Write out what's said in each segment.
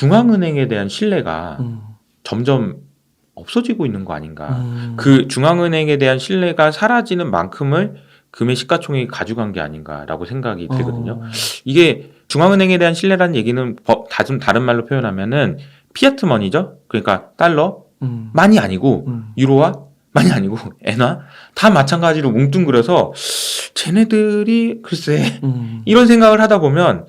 중앙은행에 대한 신뢰가 음. 점점 없어지고 있는 거 아닌가. 음. 그 중앙은행에 대한 신뢰가 사라지는 만큼을 금의 시가총액이 가져간 게 아닌가라고 생각이 들거든요. 이게 중앙은행에 대한 신뢰라는 얘기는 좀 다른 말로 표현하면은 피아트 머니죠. 그러니까 달러 만이 아니고 유로화 만이 아니고 엔화 다 마찬가지로 뭉뚱그려서 쟤네들이 글쎄 이런 생각을 하다 보면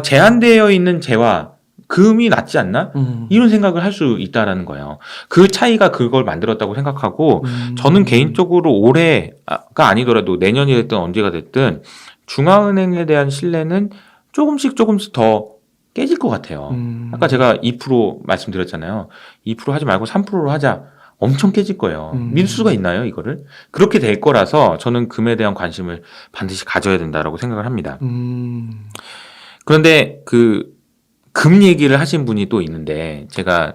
제한되어 있는 재화 금이 낫지 않나? 이런 생각을 할 수 있다라는 거예요. 그 차이가 그걸 만들었다고 생각하고 저는 개인적으로 올해가 아니더라도 내년이 됐든 언제가 됐든 중앙은행에 대한 신뢰는 조금씩 더 깨질 것 같아요. 아까 제가 2% 말씀드렸잖아요. 2% 하지 말고 3%로 하자. 엄청 깨질 거예요. 믿을 수가 있나요, 이거를? 그렇게 될 거라서 저는 금에 대한 관심을 반드시 가져야 된다라고 생각을 합니다. 그런데 금 얘기를 하신 분이 또 있는데 제가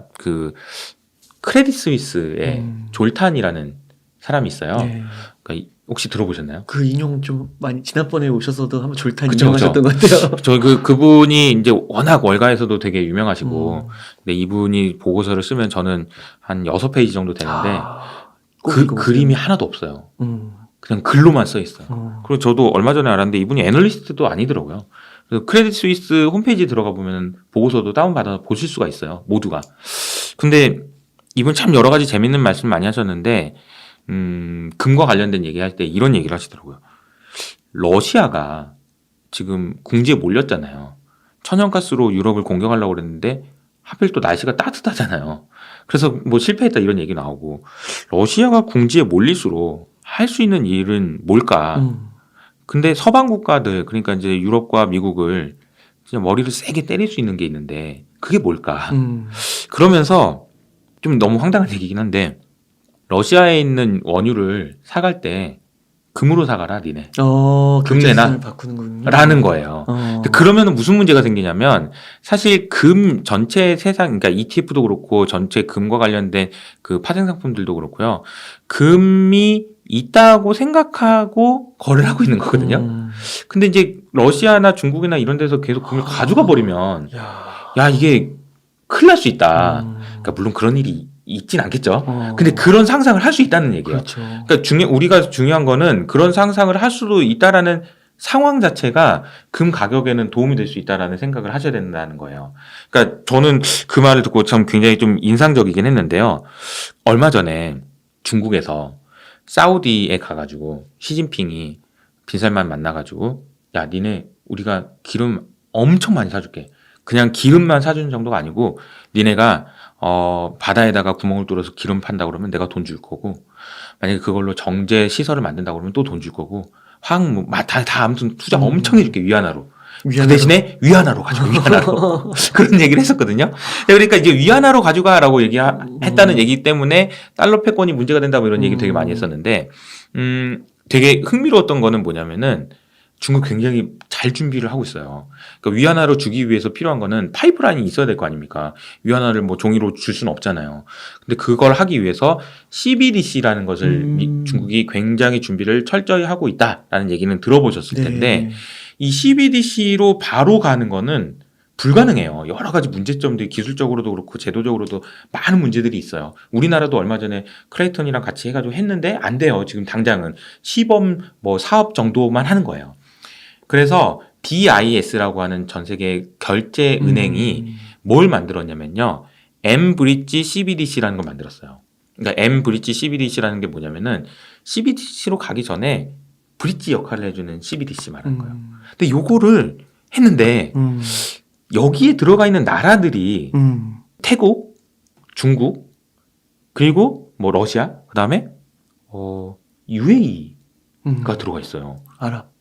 크레딧 스위스의 졸탄이라는 사람이 있어요. 네. 그러니까 혹시 들어보셨나요? 그 인용 좀 많이 지난번에 오셔서도 한번 졸탄 그쵸, 인용하셨던 것 같아요. 저 그분이 이제 워낙 월가에서도 되게 유명하시고 근데 이분이 보고서를 쓰면 저는 한 6페이지 정도 되는데 그림이 하나도 없어요. 그냥 글로만 써 있어요. 그리고 저도 얼마 전에 알았는데 이분이 애널리스트도 아니더라고요. 그래서 크레딧 스위스 홈페이지 들어가 보면 보고서도 다운받아서 보실 수가 있어요. 모두가. 근데 이분 참 여러 가지 재밌는 말씀 많이 하셨는데 금과 관련된 얘기할 때 이런 얘기를 하시더라고요. 러시아가 지금 궁지에 몰렸잖아요. 천연가스로 유럽을 공격하려고 그랬는데 하필 또 날씨가 따뜻하잖아요. 그래서 뭐 실패했다 이런 얘기 나오고 러시아가 궁지에 몰릴수록 할 수 있는 일은 뭘까? 근데 서방 국가들 그러니까 이제 유럽과 미국을 진짜 머리를 세게 때릴 수 있는 게 있는데 그게 뭘까? 그러면서 좀 너무 황당한 얘기긴 한데 러시아에 있는 원유를 사갈 때 금으로 사가라 니네. 금 내놔 라는 거예요. 근데 그러면 무슨 문제가 생기냐면 사실 금 전체 세상 그러니까 ETF도 그렇고 전체 금과 관련된 그 파생 상품들도 그렇고요. 금이 있다고 생각하고 거래를 하고 있는 거거든요. 근데 이제 러시아나 중국이나 이런 데서 계속 금을 가져가 버리면 야 이게 큰일 날 수 있다. 그러니까 물론 그런 일이 있진 않겠죠. 근데 그런 상상을 할 수 있다는 얘기예요. 그렇죠. 그러니까 우리가 중요한 거는 그런 상상을 할 수도 있다라는 상황 자체가 금 가격에는 도움이 될 수 있다라는 생각을 하셔야 된다는 거예요. 그러니까 저는 그 말을 듣고 참 굉장히 좀 인상적이긴 했는데요. 얼마 전에 중국에서 사우디에 가가지고 시진핑이 빈살만 만나가지고 야 니네 우리가 기름 엄청 많이 사줄게. 그냥 기름만 사주는 정도가 아니고 니네가 바다에다가 구멍을 뚫어서 기름 판다 그러면 내가 돈 줄 거고 만약에 그걸로 정제 시설을 만든다 그러면 또 돈 줄 거고 화학 다 아무튼 투자 엄청 해줄게 위안화로. 그 대신에 위안화로 가져가 위안화로 그런 얘기를 했었거든요. 그러니까 이제 위안화로 가져가라고 했다는 얘기 때문에 달러 패권이 문제가 된다 뭐 이런 얘기 되게 많이 했었는데 되게 흥미로웠던 거는 뭐냐면은 중국 굉장히 잘 준비를 하고 있어요. 그러니까 위안화로 주기 위해서 필요한 거는 파이프라인이 있어야 될 거 아닙니까? 위안화를 뭐 종이로 줄 수는 없잖아요. 근데 그걸 하기 위해서 CBDC라는 것을 중국이 굉장히 준비를 철저히 하고 있다라는 얘기는 들어보셨을 텐데 이 CBDC로 바로 가는 거는 불가능해요. 여러 가지 문제점들이 기술적으로도 그렇고 제도적으로도 많은 문제들이 있어요. 우리나라도 얼마 전에 크레이턴이랑 같이 해가지고 했는데 안 돼요. 지금 당장은 시범 뭐 사업 정도만 하는 거예요. 그래서 BIS라고 하는 전 세계 결제 은행이 뭘 만들었냐면요. M-브릿지 CBDC라는 걸 만들었어요. 그러니까 M-브릿지 CBDC라는 게 뭐냐면은 CBDC로 가기 전에 브릿지 역할을 해주는 CBDC 말하는 거예요. 근데 요거를 했는데 여기에 들어가 있는 나라들이 태국, 중국, 그리고 뭐 러시아, 그 다음에 UAE가 들어가 있어요. 아랍.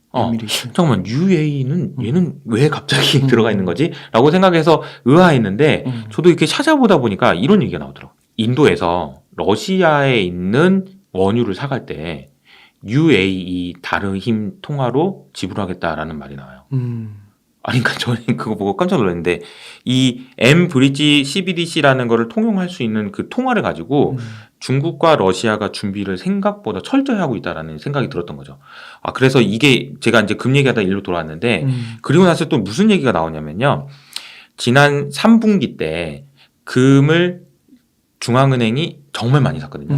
잠깐만 UAE는 얘는 왜 갑자기 들어가 있는 거지? 라고 생각해서 의아했는데 저도 이렇게 찾아보다 보니까 이런 얘기가 나오더라고요. 인도에서 러시아에 있는 원유를 사갈 때 UAE 다르힘 통화로 지불하겠다라는 말이 나와요. 아니, 그러니까 저는 그거 보고 깜짝 놀랐는데 이 M-브릿지 CBDC라는 거를 통용할 수 있는 그 통화를 가지고 중국과 러시아가 준비를 생각보다 철저히 하고 있다라는 생각이 들었던 거죠. 그래서 이게 제가 이제 금 얘기하다 일로 돌아왔는데 그리고 나서 또 무슨 얘기가 나오냐면요. 지난 3분기 때 금을 중앙은행이 정말 많이 샀거든요.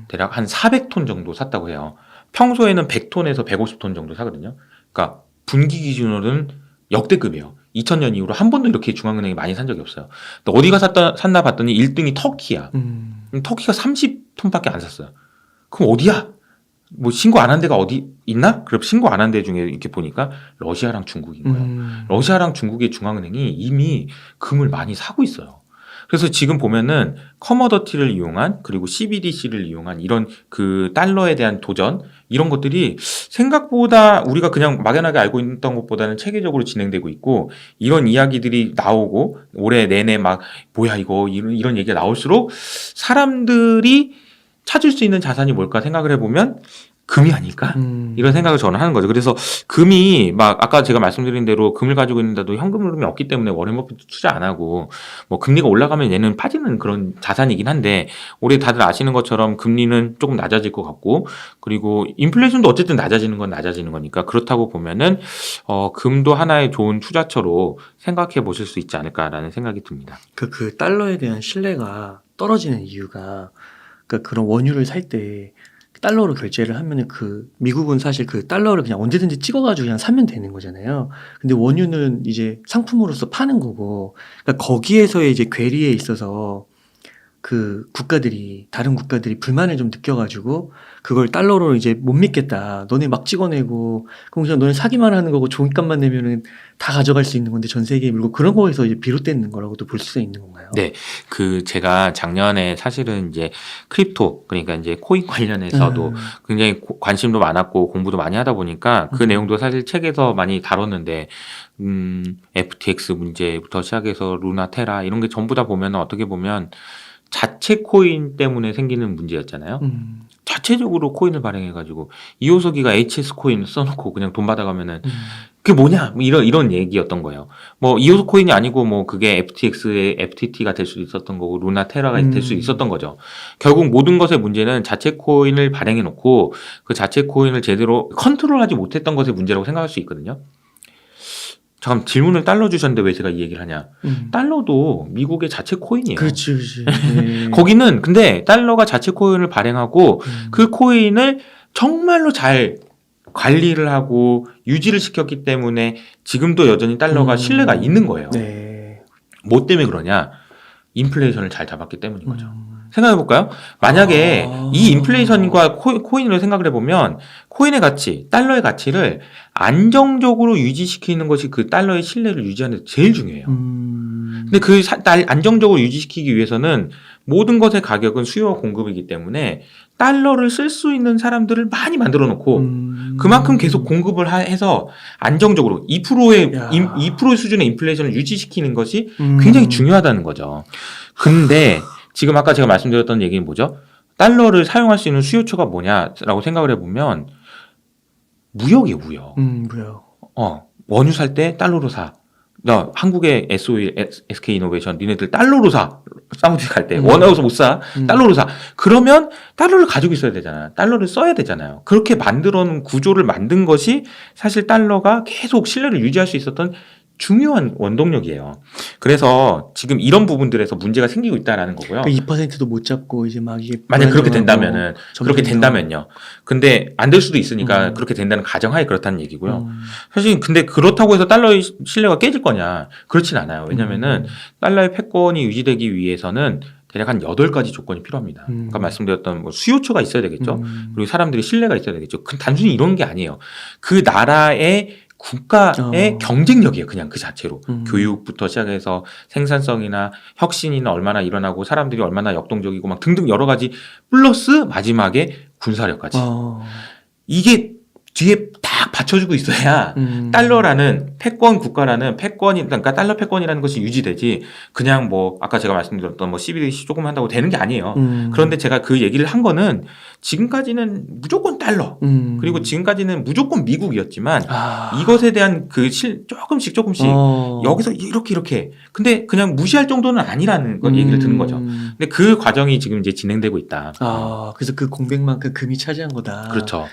대략 한 400톤 정도 샀다고 해요. 평소에는 100톤에서 150톤 정도 사거든요. 그러니까 분기 기준으로는 역대급이에요. 2000년 이후로 한 번도 이렇게 중앙은행이 많이 산 적이 없어요. 근데 어디가 샀나 봤더니 1등이 터키야. 터키가 30톤밖에 안 샀어요. 그럼 어디야? 뭐 신고 안 한 데가 어디 있나? 그럼 신고 안 한 데 중에 이렇게 보니까 러시아랑 중국인 거예요. 러시아랑 중국의 중앙은행이 이미 금을 많이 사고 있어요. 그래서 지금 보면은 커머더티를 이용한 그리고 CBDC를 이용한 이런 그 달러에 대한 도전 이런 것들이 생각보다 우리가 그냥 막연하게 알고 있던 것보다는 체계적으로 진행되고 있고 이런 이야기들이 나오고 올해 내내 막 뭐야 이거 이런 얘기가 나올수록 사람들이 찾을 수 있는 자산이 뭘까 생각을 해보면 금이 아닐까? 이런 생각을 저는 하는 거죠. 그래서 금이 막 아까 제가 말씀드린 대로 금을 가지고 있는데도 현금 흐름이 없기 때문에 워렌 버핏도 투자 안 하고 뭐 금리가 올라가면 얘는 빠지는 그런 자산이긴 한데 올해 다들 아시는 것처럼 금리는 조금 낮아질 것 같고 그리고 인플레이션도 어쨌든 낮아지는 건 낮아지는 거니까 그렇다고 보면은 금도 하나의 좋은 투자처로 생각해 보실 수 있지 않을까라는 생각이 듭니다. 그 달러에 대한 신뢰가 떨어지는 이유가 그러니까 그런 원유를 살 때 달러로 결제를 하면은 그 미국은 사실 그 달러를 그냥 언제든지 찍어가지고 그냥 사면 되는 거잖아요. 근데 원유는 이제 상품으로서 파는 거고, 그러니까 거기에서의 이제 괴리에 있어서 그 다른 국가들이 불만을 좀 느껴가지고 그걸 달러로 이제 못 믿겠다. 너네 막 찍어내고 그럼 그냥 너네 사기만 하는 거고 종이값만 내면은 다 가져갈 수 있는 건데 전 세계에 물고 그런 거에서 이제 비롯되는 거라고도 볼 수 있는 건가요? 네, 그 제가 작년에 사실은 이제 크립토 그러니까 이제 코인 관련해서도 굉장히 관심도 많았고 공부도 많이 하다 보니까 그 내용도 사실 책에서 많이 다뤘는데 FTX 문제부터 시작해서 루나 테라 이런 게 전부 다 보면 어떻게 보면 자체 코인 때문에 생기는 문제였잖아요. 자체적으로 코인을 발행해가지고 이호석이가 HS 코인 써놓고 그냥 돈 받아가면은 그게 뭐냐 뭐 이런 얘기였던 거예요. 뭐 이호석 코인이 아니고 뭐 그게 FTX의 FTT가 될 수도 있었던 거고 루나 테라가 될 수도 있었던 거죠. 결국 모든 것의 문제는 자체 코인을 발행해놓고 그 자체 코인을 제대로 컨트롤하지 못했던 것의 문제라고 생각할 수 있거든요. 잠깐 질문을 달러 주셨는데 왜 제가 이 얘기를 하냐? 달러도 미국의 자체 코인이에요. 그렇지. 네. 거기는 근데 달러가 자체 코인을 발행하고 그 코인을 정말로 잘 관리를 하고 유지를 시켰기 때문에 지금도 여전히 달러가 신뢰가 있는 거예요. 네. 뭐 때문에 그러냐? 인플레이션을 잘 잡았기 때문인 거죠. 생각해 볼까요? 만약에 이 인플레이션과 코인을 생각을 해보면 코인의 가치, 달러의 가치를 안정적으로 유지시키는 것이 그 달러의 신뢰를 유지하는 데 제일 중요해요. 근데 그 안정적으로 유지시키기 위해서는 모든 것의 가격은 수요와 공급이기 때문에 달러를 쓸 수 있는 사람들을 많이 만들어 놓고 그만큼 계속 공급을 해서 안정적으로 2% 수준의 인플레이션을 유지시키는 것이 굉장히 중요하다는 거죠. 근데 지금 아까 제가 말씀드렸던 얘기는 뭐죠? 달러를 사용할 수 있는 수요처가 뭐냐라고 생각을 해보면 무역이에요, 무역. 무역. 원유 살 때 달러로 사. 나 한국의 SOE, SK이노베이션 니네들 달러로 사. 사우디 갈 때 원화여서 못 사. 달러로 사. 그러면 달러를 가지고 있어야 되잖아요. 달러를 써야 되잖아요. 그렇게 만들어 놓은 구조를 만든 것이 사실 달러가 계속 신뢰를 유지할 수 있었던 중요한 원동력이에요. 그래서 지금 이런 부분들에서 문제가 생기고 있다라는 거고요. 2%도 못 잡고 이제 막 이게 만약 그렇게 된다면요. 근데 안 될 수도 있으니까 그렇게 된다는 가정하에 그렇다는 얘기고요. 사실 근데 그렇다고 해서 달러의 신뢰가 깨질 거냐? 그렇진 않아요. 왜냐면은 달러의 패권이 유지되기 위해서는 대략 한 8가지 조건이 필요합니다. 아까 말씀드렸던 뭐 수요처가 있어야 되겠죠. 그리고 사람들이 신뢰가 있어야 되겠죠. 단순히 이런 게 아니에요. 그 나라의 국가의 경쟁력이에요. 그냥 그 자체로. 교육부터 시작해서 생산성이나 혁신이나 얼마나 일어나고 사람들이 얼마나 역동적이고 막 등등 여러 가지 플러스 마지막에 군사력까지. 이게 뒤에 딱 받쳐주고 있어야 달러라는 패권 국가라는 패권이 그러니까 달러 패권이라는 것이 유지되지 그냥 뭐 아까 제가 말씀드렸던 뭐 CBDC 조금 한다고 되는 게 아니에요. 그런데 제가 그 얘기를 한 거는 지금까지는 무조건 달러 그리고 지금까지는 무조건 미국이었지만 이것에 대한 그 조금씩 여기서 이렇게 근데 그냥 무시할 정도는 아니라는 걸 얘기를 듣는 거죠. 근데 그 과정이 지금 이제 진행되고 있다. 그래서 그 공백만큼 금이 차지한 거다. 그렇죠.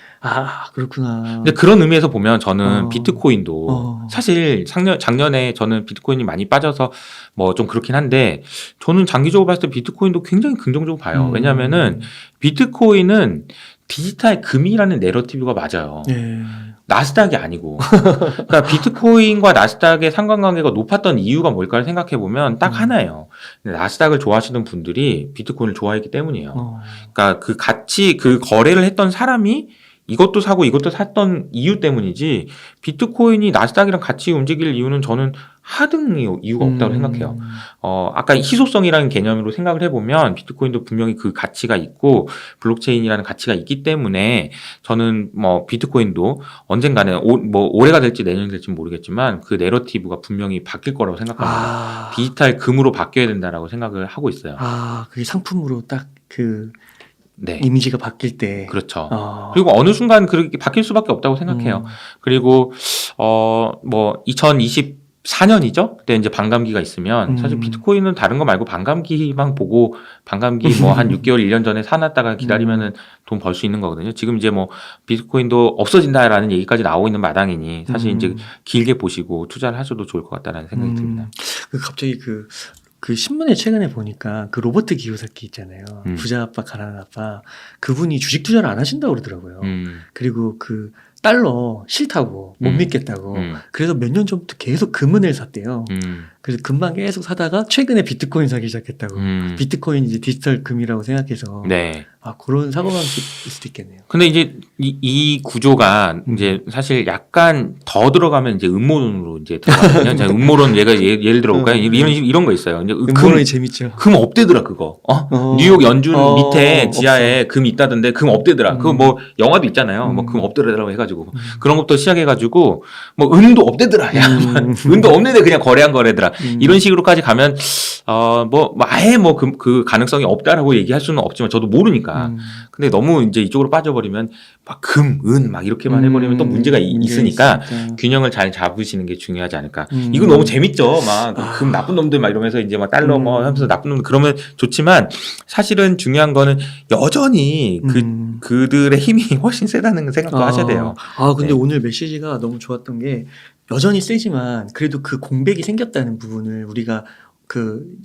그렇구나. 근데 그런 의미에서 보면 저는 어. 비트코인도 사실 작년에 저는 비트코인이 많이 빠져서 뭐 좀 그렇긴 한데 저는 장기적으로 봤을 때 비트코인도 굉장히 긍정적으로 봐요. 왜냐면은 비트코인은 디지털 금이라는 내러티브가 맞아요. 네. 나스닥이 아니고. 그러니까 비트코인과 나스닥의 상관관계가 높았던 이유가 뭘까를 생각해 보면 딱 하나예요. 나스닥을 좋아하시는 분들이 비트코인을 좋아했기 때문이에요. 그러니까 그 같이 그 거래를 했던 사람이 이것도 사고 이것도 샀던 이유 때문이지 비트코인이 나스닥이랑 같이 움직일 이유는 저는 하등 이유가 없다고 생각해요. 아까 희소성이라는 개념으로 생각을 해보면 비트코인도 분명히 그 가치가 있고 블록체인이라는 가치가 있기 때문에 저는 뭐 비트코인도 언젠가는 뭐 올해가 될지 내년이 될지 모르겠지만 그 내러티브가 분명히 바뀔 거라고 생각합니다. 디지털 금으로 바뀌어야 된다라고 생각을 하고 있어요. 그게 상품으로 딱 그 네. 이미지가 바뀔 때. 그렇죠. 그리고 어느 순간 그렇게 바뀔 수밖에 없다고 생각해요. 그리고 뭐 2024년이죠. 그때 이제 반감기가 있으면 사실 비트코인은 다른 거 말고 반감기만 보고 반감기 뭐 한 6개월 1년 전에 사놨다가 기다리면은 돈 벌 수 있는 거거든요. 지금 이제 뭐 비트코인도 없어진다라는 얘기까지 나오고 있는 마당이니 사실 이제 길게 보시고 투자를 하셔도 좋을 것 같다라는 생각이 듭니다. 갑자기 그 신문에 최근에 보니까 그 로버트 기요사키 있잖아요. 부자 아빠 가난한 아빠. 그분이 주식 투자를 안 하신다고 그러더라고요. 그리고 그 달러 싫다고 못 믿겠다고. 그래서 몇 년 전부터 계속 금은을 샀대요. 그래서 금방 계속 사다가 최근에 비트코인 사기 시작했다고. 비트코인 이제 디지털 금이라고 생각해서. 네. 그런 사고방식일 수도 있겠네요. 근데 이제 이 구조가 이제 사실 약간 더 들어가면 이제 음모론으로 이제 들어가거든요. 제가 음모론 예를 들어볼까요? 이런 거 있어요. 이제 음모론이 재밌죠. 금 업되더라 그거. 뉴욕 연준 밑에 지하에 금 있다던데 금 업되더라. 그거 뭐 영화도 있잖아요. 뭐 금 업되더라고 해가지고 그런 것부터 시작해가지고 뭐 은도 업되더라. 야, 은도 없는데 그냥 거래한 거래더라. 이런 식으로까지 가면 뭐 아예 뭐 그 가능성이 없다라고 얘기할 수는 없지만 저도 모르니까. 근데 너무 이제 이쪽으로 빠져버리면 막 금, 은 막 이렇게만 해버리면 또 문제가 있으니까 균형을 잘 잡으시는 게 중요하지 않을까. 이거 너무 재밌죠. 막 금 나쁜 놈들 막 이러면서 이제 막 달러 뭐 하면서 나쁜 놈들 그러면 좋지만 사실은 중요한 거는 여전히 그들의 힘이 훨씬 세다는 생각도 하셔야 돼요. 근데 네. 오늘 메시지가 너무 좋았던 게 여전히 세지만 그래도 그 공백이 생겼다는 부분을 우리가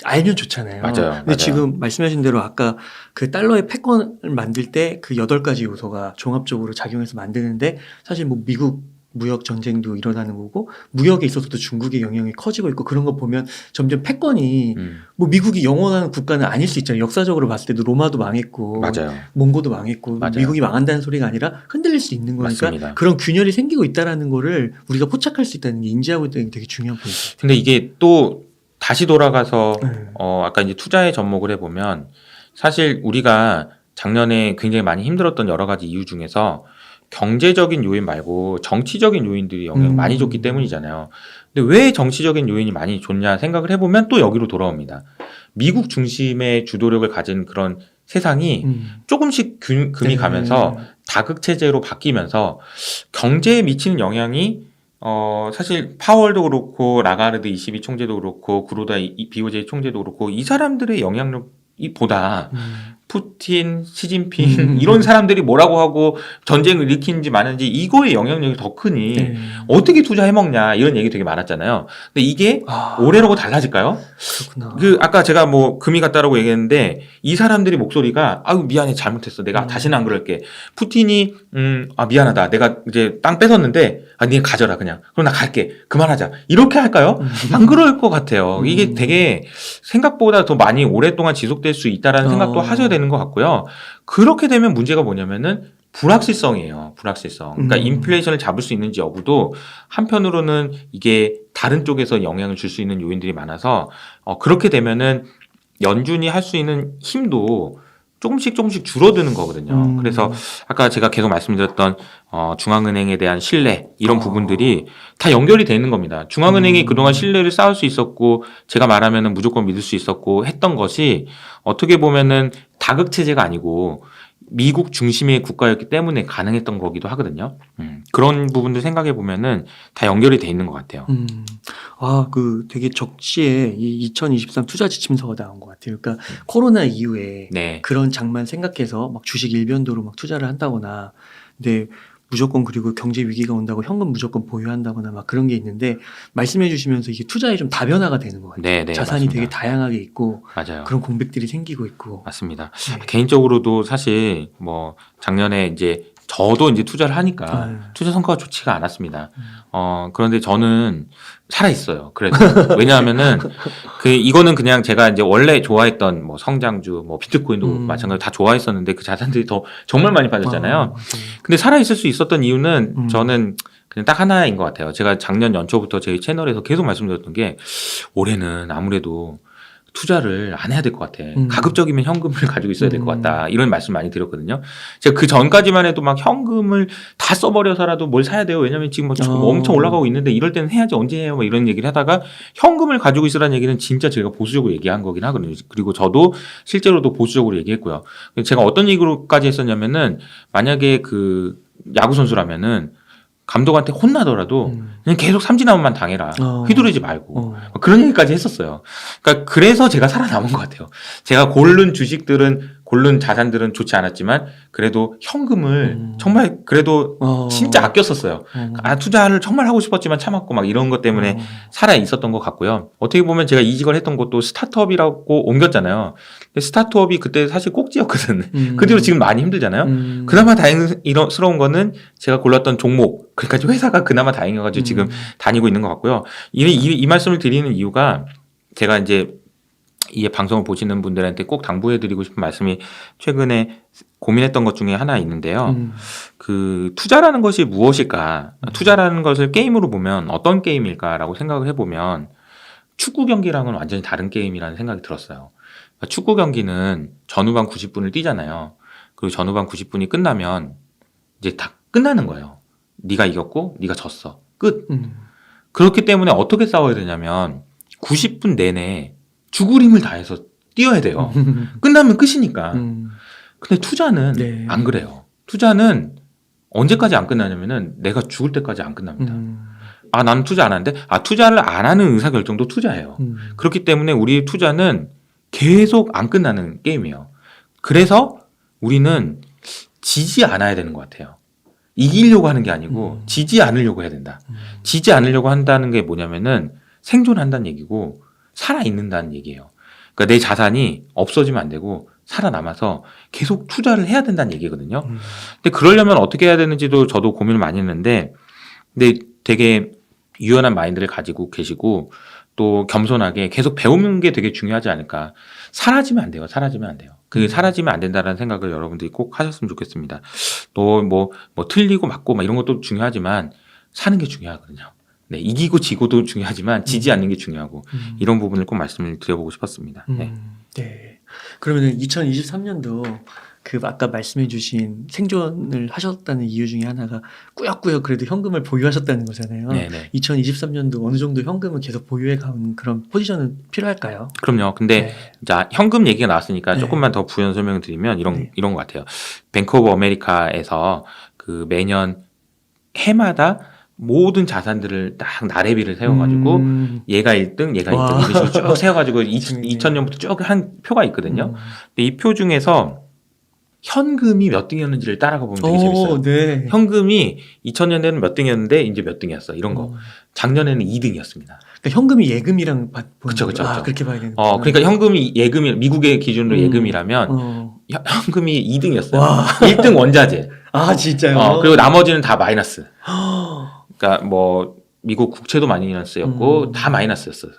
알면 좋잖아요. 맞아요. 근데 지금 말씀하신 대로 아까 그 달러의 패권을 만들 때 그 8가지 요소가 종합적으로 작용해서 만드는데 사실 뭐 미국 무역 전쟁도 일어나는 거고 무역에 있어서도 중국의 영향이 커지고 있고 그런 거 보면 점점 패권이 뭐 미국이 영원한 국가는 아닐 수 있잖아요. 역사적으로 봤을 때도 로마도 망했고 맞아요. 몽고도 망했고 맞아요. 미국이 망한다는 소리가 아니라 흔들릴 수 있는 거니까 맞습니다. 그런 균열이 생기고 있다라는 거를 우리가 포착할 수 있다는 게 인지하고 있다는 게 되게 중요한 포인트. 근데 이게 또 다시 돌아가서 아까 이제 투자에 접목을 해보면 사실 우리가 작년에 굉장히 많이 힘들었던 여러 가지 이유 중에서 경제적인 요인 말고 정치적인 요인들이 영향을 많이 줬기 때문이잖아요. 근데 왜 정치적인 요인이 많이 줬냐 생각을 해보면 또 여기로 돌아옵니다. 미국 중심의 주도력을 가진 그런 세상이 조금씩 금이 가면서 다극체제로 바뀌면서 경제에 미치는 영향이 사실 파월도 그렇고 라가르드 22 총재도 그렇고 구로다 BOJ 총재도 그렇고 이 사람들의 영향력이 보다 푸틴, 시진핑 이런 사람들이 뭐라고 하고 전쟁을 일으키는지 마는지 이거의 영향력이 더 크니 어떻게 투자해먹냐 이런 얘기 되게 많았잖아요. 근데 이게 올해라고 달라질까요? 그렇구나. 아까 제가 뭐 금이 같다라고 얘기했는데 이 사람들이 목소리가 아유 미안해 잘못했어 내가 다시는 안 그럴게. 푸틴이 미안하다 내가 이제 땅 뺏었는데 네가 가져라 그냥 그럼 나 갈게 그만하자 이렇게 할까요? 안 그럴 것 같아요. 이게 되게 생각보다 더 많이 오랫동안 지속될 수 있다라는 생각도 하셔야 되는 것 같고요. 그렇게 되면 문제가 뭐냐면은 불확실성이에요. 불확실성. 그러니까 인플레이션을 잡을 수 있는지 여부도 한편으로는 이게 다른 쪽에서 영향을 줄 수 있는 요인들이 많아서 그렇게 되면은 연준이 할 수 있는 힘도 조금씩 줄어드는 거거든요. 그래서 아까 제가 계속 말씀드렸던 중앙은행에 대한 신뢰 이런 부분들이 다 연결이 되는 겁니다. 중앙은행이 그동안 신뢰를 쌓을 수 있었고 제가 말하면은 무조건 믿을 수 있었고 했던 것이 어떻게 보면은 다극체제가 아니고 미국 중심의 국가였기 때문에 가능했던 거기도 하거든요. 그런 부분들 생각해 보면은 다 연결이 돼 있는 것 같아요. 되게 적시에 이 2023 투자 지침서가 나온 것 같아요. 그러니까 코로나 이후에 네. 그런 장만 생각해서 막 주식 일변도로 막 투자를 한다거나, 근데 무조건 그리고 경제 위기가 온다고 현금 무조건 보유한다거나 막 그런 게 있는데 말씀해 주시면서 이게 투자에 좀 다변화가 되는 것 같아요. 네, 자산이 맞습니다. 되게 다양하게 있고 맞아요. 그런 공백들이 생기고 있고. 맞습니다. 네. 개인적으로도 사실 뭐 작년에 이제 저도 이제 투자를 하니까 아유. 투자 성과가 좋지가 않았습니다. 그런데 저는 살아 있어요. 그래도 왜냐하면은 이거는 그냥 제가 이제 원래 좋아했던 뭐 성장주, 뭐 비트코인도 마찬가지로 다 좋아했었는데 그 자산들이 더 정말 많이 빠졌잖아요. 맞아요. 근데 살아 있을 수 있었던 이유는 음. 저는 그냥 딱 하나인 것 같아요. 제가 작년 연초부터 제 채널에서 계속 말씀드렸던 게 올해는 아무래도 투자를 안 해야 될 것 같아. 가급적이면 현금을 가지고 있어야 될 것 같다. 이런 말씀 많이 드렸거든요. 제가 그 전까지만 해도 막 현금을 다 써버려서라도 뭘 사야 돼요. 왜냐면 지금 뭐 엄청 올라가고 있는데 이럴 때는 해야지 언제 해요. 뭐 이런 얘기를 하다가 현금을 가지고 있으라는 얘기는 진짜 제가 보수적으로 얘기한 거긴 하거든요. 그리고 저도 실제로도 보수적으로 얘기했고요. 제가 어떤 얘기로까지 했었냐면은 만약에 그 야구 선수라면은 감독한테 혼나더라도 그냥 계속 삼진아웃만 당해라. 휘두르지 말고. 그런 얘기까지 했었어요. 그러니까 그래서 제가 살아남은 것 같아요. 제가 고른 자산들은 좋지 않았지만 그래도 현금을 정말 그래도 진짜 아꼈었어요. 투자를 정말 하고 싶었지만 참았고 막 이런 것 때문에 살아 있었던 것 같고요. 어떻게 보면 제가 이직을 했던 것도 스타트업이라고 옮겼잖아요. 근데 스타트업이 그때 사실 꼭지였거든. 그 뒤로 지금 많이 힘들잖아요. 그나마 다행스러운 거는 제가 골랐던 종목, 그러니까 회사가 그나마 다행이어가지고 지금 다니고 있는 것 같고요. 이 말씀을 드리는 이유가 제가 이제 이 방송을 보시는 분들한테 꼭 당부해드리고 싶은 말씀이 최근에 고민했던 것 중에 하나 있는데요. 그 투자라는 것이 무엇일까? 투자라는 것을 게임으로 보면 어떤 게임일까라고 생각을 해보면 축구 경기랑은 완전히 다른 게임이라는 생각이 들었어요. 그러니까 축구 경기는 전후반 90분을 뛰잖아요. 그리고 전후반 90분이 끝나면 이제 다 끝나는 거예요. 네가 이겼고 네가 졌어. 끝. 그렇기 때문에 어떻게 싸워야 되냐면 90분 내내 죽을 힘을 다해서 뛰어야 돼요. 끝나면 끝이니까. 근데 투자는 네. 안 그래요. 투자는 언제까지 안 끝나냐면은 내가 죽을 때까지 안 끝납니다. 나는 투자 안 하는데 투자를 안 하는 의사결정도 투자예요. 그렇기 때문에 우리의 투자는 계속 안 끝나는 게임이에요. 그래서 우리는 지지 않아야 되는 것 같아요. 이기려고 하는 게 아니고 지지 않으려고 해야 된다. 지지 않으려고 한다는 게 뭐냐면은 생존한다는 얘기고 살아있는다는 얘기예요. 그러니까 내 자산이 없어지면 안 되고 살아남아서 계속 투자를 해야 된다는 얘기거든요. 근데 그러려면 어떻게 해야 되는지도 저도 고민을 많이 했는데 근데 되게 유연한 마인드를 가지고 계시고 또 겸손하게 계속 배우는 게 되게 중요하지 않을까. 사라지면 안 돼요. 사라지면 안 돼요. 그게 사라지면 안 된다는 생각을 여러분들이 꼭 하셨으면 좋겠습니다. 또 뭐 틀리고 맞고 막 이런 것도 중요하지만 사는 게 중요하거든요. 네, 이기고 지고도 중요하지만 지지 않는 게 중요하고 이런 부분을 꼭 말씀을 드려보고 싶었습니다. 네. 네. 그러면은 2023년도 그 아까 말씀해주신 생존을 하셨다는 이유 중에 하나가 꾸역꾸역 그래도 현금을 보유하셨다는 거잖아요. 네네. 2023년도 어느 정도 현금을 계속 보유해 가는 그런 포지션은 필요할까요? 그럼요. 근데 자 현금 얘기가 나왔으니까 네. 조금만 더 부연 설명을 드리면 네. 이런 것 같아요. 뱅크 오브 아메리카에서 그 매년 해마다 모든 자산들을 딱 나래비를 세워가지고 얘가 1등, 얘가 와. 2등 이런 식으로 쭉 세워가지고 재밌네. 2000년부터 쭉 한 표가 있거든요. 근데 이 표 중에서 현금이 몇 등이었는지를 따라가 보면 되게 재밌어요. 네. 현금이 2000년에는 몇 등이었는데 이제 몇 등이었어 이런 거. 작년에는 2등이었습니다. 그러니까 현금이 예금이랑 그쵸. 그렇게 봐야 되는 그러니까 현금이 미국의 기준으로 예금이라면 현금이 2등이었어요. 와. 1등 원자재. 진짜요? 그리고 나머지는 다 마이너스. 그러니까 뭐 미국 국채도 마이너스였고 다 마이너스였어요.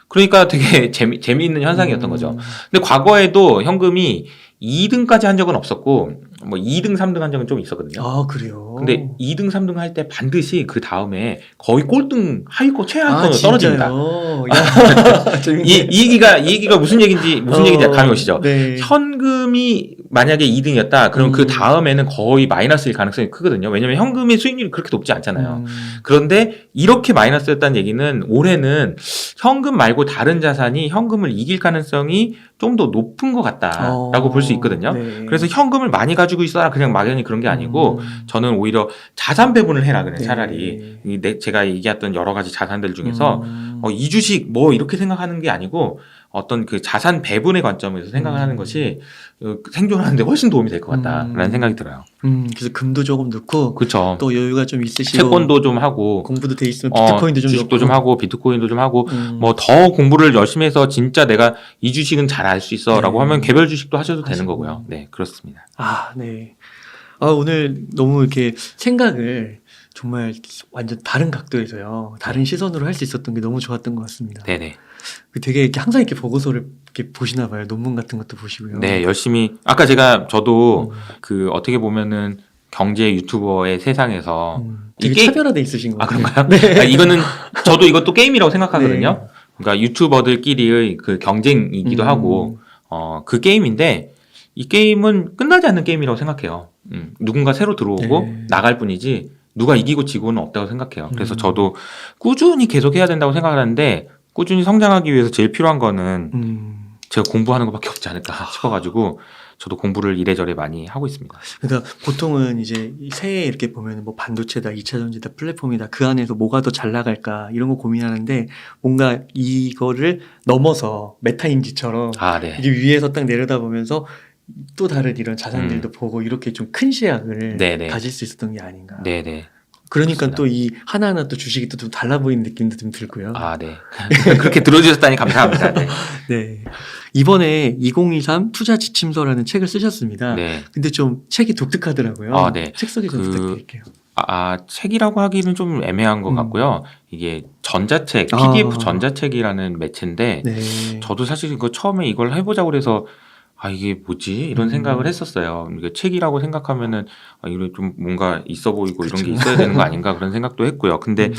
그러니까 되게 재미있는 현상이었던 거죠. 근데 과거에도 현금이 2등까지 한 적은 없었고 뭐 2등, 3등 한 적은 좀 있었거든요. 그래요? 근데 2등, 3등 할 때 반드시 그 다음에 거의 꼴등 하위권 최하위권으로 떨어집니다. 이 얘기가 무슨 얘기인지 감이 오시죠? 네. 현금이 만약에 2등이었다. 그럼 그 다음에는 거의 마이너스일 가능성이 크거든요. 왜냐면 현금의 수익률이 그렇게 높지 않잖아요. 그런데 이렇게 마이너스였다는 얘기는 올해는 현금 말고 다른 자산이 현금을 이길 가능성이 좀 더 높은 것 같다라고 볼 수 있거든요. 네. 그래서 현금을 많이 가지고 있어라 그냥 막연히 그런 게 아니고 저는 오히려 자산 배분을 해라 그래 차라리 제가 얘기했던 여러 가지 자산들 중에서 이 주식 뭐 이렇게 생각하는 게 아니고 어떤 그 자산 배분의 관점에서 생각을 하는 것이 생존하는데 훨씬 도움이 될 것 같다라는 생각이 들어요. 그래서 금도 조금 넣고 그렇죠. 또 여유가 좀 있으시고 채권도 좀 하고 공부도 돼 있으면 비트코인도 좀 주식도 넣고. 좀 하고 비트코인도 좀 하고 음. 뭐 더 공부를 열심히 해서 진짜 내가 이 주식은 잘 알 수 있어라고 네. 하면 개별 주식도 하셔도 되는 하시고. 거고요. 네, 그렇습니다. 네. 오늘 너무 이렇게 생각을 정말 완전 다른 각도에서요. 다른 시선으로 할 수 있었던 게 너무 좋았던 것 같습니다. 네네. 되게 이렇게 항상 이렇게 보고서를 이렇게 보시나 봐요. 논문 같은 것도 보시고요. 네, 열심히 아까 저도 음. 그 어떻게 보면은 경제 유튜버의 세상에서 되게 이게 차별화돼 있으신 것 같아요. 그런가요? 네. 이거는 저도 이것도 게임이라고 생각하거든요. 네. 그러니까 유튜버들끼리의 그 경쟁이기도 하고 그 게임인데 이 게임은 끝나지 않는 게임이라고 생각해요. 누군가 새로 들어오고 네. 나갈 뿐이지 누가 이기고 지고는 없다고 생각해요. 그래서 음. 저도 꾸준히 계속 해야 된다고 생각하는데 꾸준히 성장하기 위해서 제일 필요한 거는 제가 공부하는 것밖에 없지 않을까 싶어가지고 저도 공부를 이래저래 많이 하고 있습니다. 그러니까 보통은 이제 이 새해 이렇게 보면 뭐 반도체다, 2차 전지다, 플랫폼이다, 그 안에서 뭐가 더 잘 나갈까 이런 거 고민하는데 뭔가 이거를 넘어서 메타인지처럼 네. 이게 위에서 딱 내려다보면서 또 다른 이런 자산들도 보고 이렇게 좀 큰 시야를 네네. 가질 수 있었던 게 아닌가. 네네. 그러니까 그렇습니다. 또 이 하나하나 또 주식이 또 좀 달라 보이는 느낌도 좀 들고요. 네. 그렇게 들어주셨다니 감사합니다. 네. 네. 이번에 2023 투자 지침서라는 책을 쓰셨습니다. 네. 근데 좀 책이 독특하더라고요. 네. 책 소개 좀 부탁드릴게요. 책이라고 하기는 좀 애매한 것 같고요. 이게 전자책, PDF 전자책이라는 매체인데, 네. 저도 사실 이거 처음에 이걸 해보자고 그래서, 이게 뭐지? 이런 생각을 했었어요. 이게 책이라고 생각하면은, 이거 좀 뭔가 있어 보이고 이런 게 있어야 되는 거 아닌가 그런 생각도 했고요. 근데,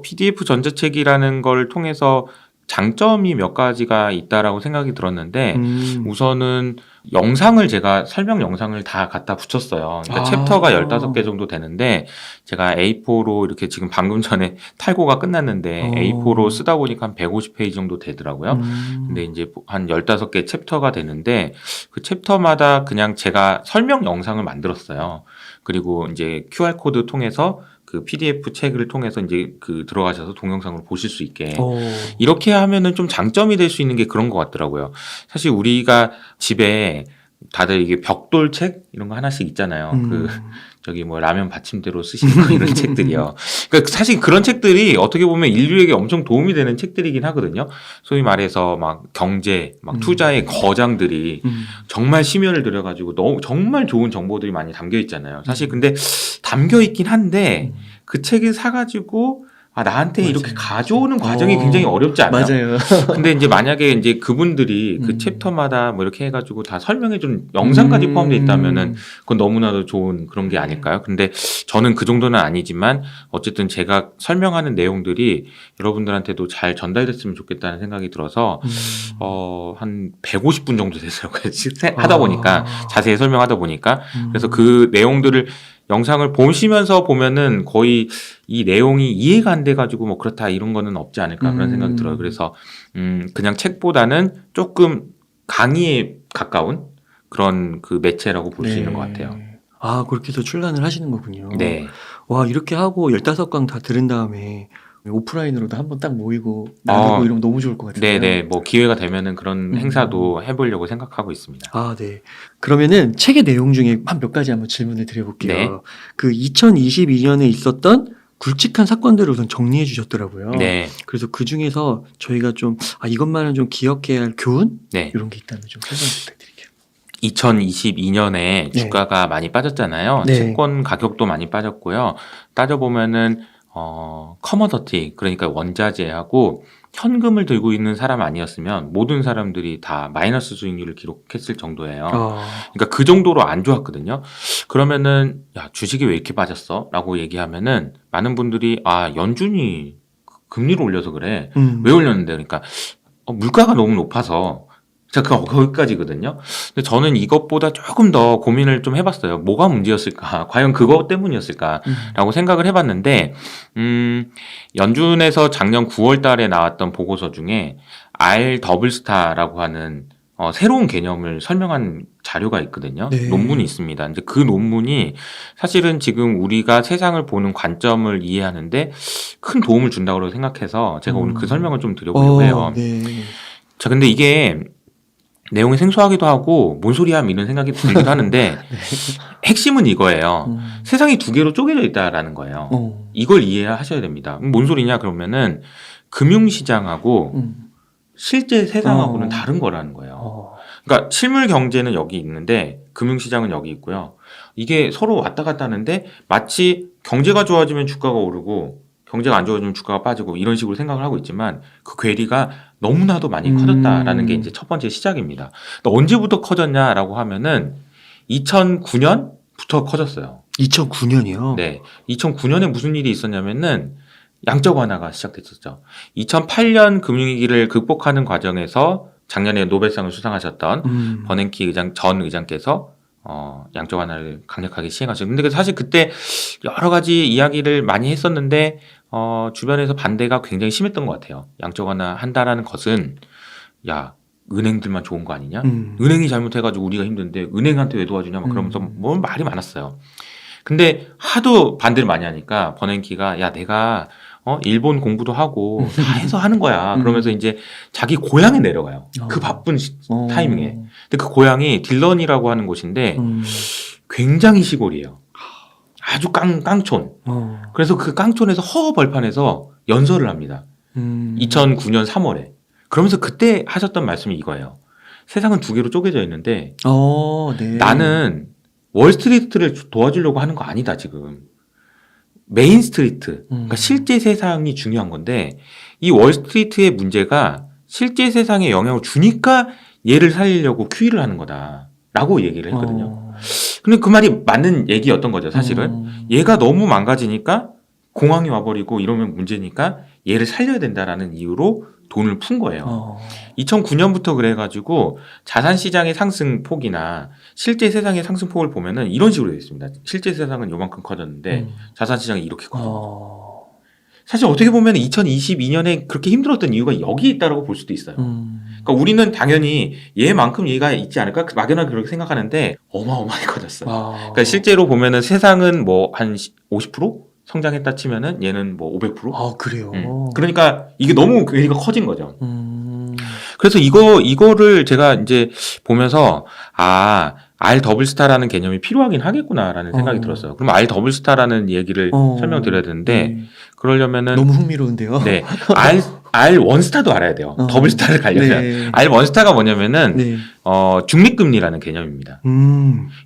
PDF 전자책이라는 걸 통해서 장점이 몇 가지가 있다라고 생각이 들었는데, 우선은 영상을 제가 설명 영상을 다 갖다 붙였어요. 그러니까 챕터가 15개 정도 되는데 제가 A4로 이렇게 지금 방금 전에 탈고가 끝났는데 A4로 쓰다 보니까 한 150페이지 정도 되더라고요. 근데 이제 한 15개 챕터가 되는데 그 챕터마다 그냥 제가 설명 영상을 만들었어요. 그리고 이제 QR코드 통해서 그 PDF 책을 통해서 이제 그 들어가셔서 동영상으로 보실 수 있게 이렇게 하면은 좀 장점이 될 수 있는 게 그런 것 같더라고요. 사실 우리가 집에 다들 이게 벽돌책 이런 거 하나씩 있잖아요. 저기 뭐 라면 받침대로 쓰시는 거 이런 책들이요. 그러니까 사실 그런 책들이 어떻게 보면 인류에게 엄청 도움이 되는 책들이긴 하거든요. 소위 말해서 막 경제, 막 투자의 거장들이 정말 심혈을 들여가지고 너무 정말 좋은 정보들이 많이 담겨 있잖아요. 사실 근데 담겨 있긴 한데 그 책을 사가지고 나한테 맞아요. 이렇게 가져오는 과정이 굉장히 어렵지 않아요? 맞아요. 근데 이제 만약에 이제 그분들이 그 챕터마다 뭐 이렇게 해가지고 다 설명해준 영상까지 포함되어 있다면은 그건 너무나도 좋은 그런 게 아닐까요? 근데 저는 그 정도는 아니지만 어쨌든 제가 설명하는 내용들이 여러분들한테도 잘 전달됐으면 좋겠다는 생각이 들어서 한 150분 정도 됐어요. 하다 보니까 자세히 설명하다 보니까 그래서 그 내용들을 영상을 보시면서 보면은 거의 이 내용이 이해가 안 돼가지고 뭐 그렇다 이런 거는 없지 않을까 그런 생각이 들어요. 그래서 그냥 책보다는 조금 강의에 가까운 그런 그 매체라고 볼 수 있는 것 같아요. 그렇게 해서 출간을 하시는 거군요. 네. 와, 이렇게 하고 15강 다 들은 다음에 오프라인으로도 한번 딱 모이고 나누고 이러면 너무 좋을 것 같아요. 네네. 뭐 기회가 되면은 그런 행사도 해보려고 생각하고 있습니다. 네. 그러면은 책의 내용 중에 한 몇 가지 한번 질문을 드려볼게요. 네. 그 2022년에 있었던 굵직한 사건들을 우선 정리해 주셨더라고요. 네. 그래서 그 중에서 저희가 좀 이것만은 좀 기억해야 할 교훈? 네. 이런 게 있다면 좀 설명 부탁드릴게요. 2022년에 주가가 많이 빠졌잖아요. 네. 채권 가격도 많이 빠졌고요. 따져보면은 커머더티, 그러니까 원자재하고 현금을 들고 있는 사람 아니었으면 모든 사람들이 다 마이너스 수익률을 기록했을 정도예요. 그러니까 그 정도로 안 좋았거든요. 그러면은 주식이 왜 이렇게 빠졌어? 라고 얘기하면은 많은 분들이 연준이 금리를 올려서 그래. 왜 올렸는데? 그러니까 물가가 너무 높아서 제가 거기까지거든요. 근데 저는 이것보다 조금 더 고민을 좀 해봤어요. 뭐가 문제였을까? 과연 그것 때문이었을까라고 생각을 해봤는데, 연준에서 작년 9월 달에 나왔던 보고서 중에 R 더블스타라고 하는 새로운 개념을 설명한 자료가 있거든요. 네. 논문이 있습니다. 근데 그 논문이 사실은 지금 우리가 세상을 보는 관점을 이해하는데 큰 도움을 준다고 생각해서 제가 오늘 그 설명을 좀 드려보려고 해요. 네. 자, 근데 이게 내용이 생소하기도 하고 뭔 소리야 이런 생각이 들기도 하는데 핵심은 이거예요. 세상이 두 개로 쪼개져 있다라는 거예요. 이걸 이해하셔야 됩니다. 뭔 소리냐 그러면은 금융시장하고 실제 세상하고는 다른 거라는 거예요. 그러니까 실물 경제는 여기 있는데 금융시장은 여기 있고요. 이게 서로 왔다 갔다 하는데 마치 경제가 좋아지면 주가가 오르고 경제가 안 좋아지면 주가가 빠지고 이런 식으로 생각을 하고 있지만 그 괴리가 너무나도 많이 커졌다라는 게 이제 첫 번째 시작입니다. 또 언제부터 커졌냐라고 하면은 2009년부터 커졌어요. 2009년이요? 네. 2009년에 무슨 일이 있었냐면은 양적 완화가 시작됐었죠. 2008년 금융위기를 극복하는 과정에서 작년에 노벨상을 수상하셨던 버냉키 전 의장께서 양적 완화를 강력하게 시행하셨어요. 근데 사실 그때 여러 가지 이야기를 많이 했었는데 주변에서 반대가 굉장히 심했던 것 같아요. 양적 완화 한다라는 것은 야 은행들만 좋은 거 아니냐? 은행이 잘못해가지고 우리가 힘든데 은행한테 왜 도와주냐? 막 그러면서 뭐 말이 많았어요. 근데 하도 반대를 많이 하니까 버냉키가 야 내가 일본 공부도 하고 다 해서 하는 거야. 그러면서 이제 자기 고향에 내려가요. 그 바쁜 타이밍에. 근데 그 고향이 딜런이라고 하는 곳인데 굉장히 시골이에요. 아주 깡촌. 그래서 그 깡촌에서 허허벌판에서 연설을 합니다. 2009년 3월에. 그러면서 그때 하셨던 말씀이 이거예요. 세상은 두 개로 쪼개져 있는데 네. 나는 월스트리트를 도와주려고 하는 거 아니다 지금. 메인 스트리트, 그러니까 실제 세상이 중요한 건데 이 월스트리트의 문제가 실제 세상에 영향을 주니까 얘를 살리려고 QE를 하는 거다라고 얘기를 했거든요. 근데 그 말이 맞는 얘기였던 거죠 사실은. 얘가 너무 망가지니까 공황이 와버리고 이러면 문제니까 얘를 살려야 된다라는 이유로 돈을 푼 거예요. 2009년부터 그래가지고 자산시장의 상승폭이나 실제 세상의 상승폭을 보면은 이런 식으로 되어 있습니다. 실제 세상은 요만큼 커졌는데 자산시장이 이렇게 커요. 사실 어떻게 보면 2022년에 그렇게 힘들었던 이유가 여기 있다라고 볼 수도 있어요. 그러니까 우리는 당연히 얘만큼 얘가 있지 않을까 막연하게 그렇게 생각하는데 어마어마하게 커졌어요. 그러니까 실제로 보면은 세상은 뭐 한 50% 성장했다 치면은 얘는 뭐 500%? 그래요? 그러니까 이게 너무 괴리가 커진 거죠. 그래서 이거를 제가 이제 보면서 R 더블스타라는 개념이 필요하긴 하겠구나라는 생각이 들었어요. 그럼 R 더블스타라는 얘기를 설명드려야 되는데 그러려면은 너무 흥미로운데요. 네. R 원스타도 알아야 돼요. 더블스타를 가려면. 네. R 원스타가 뭐냐면은 네. 중립금리라는 개념입니다.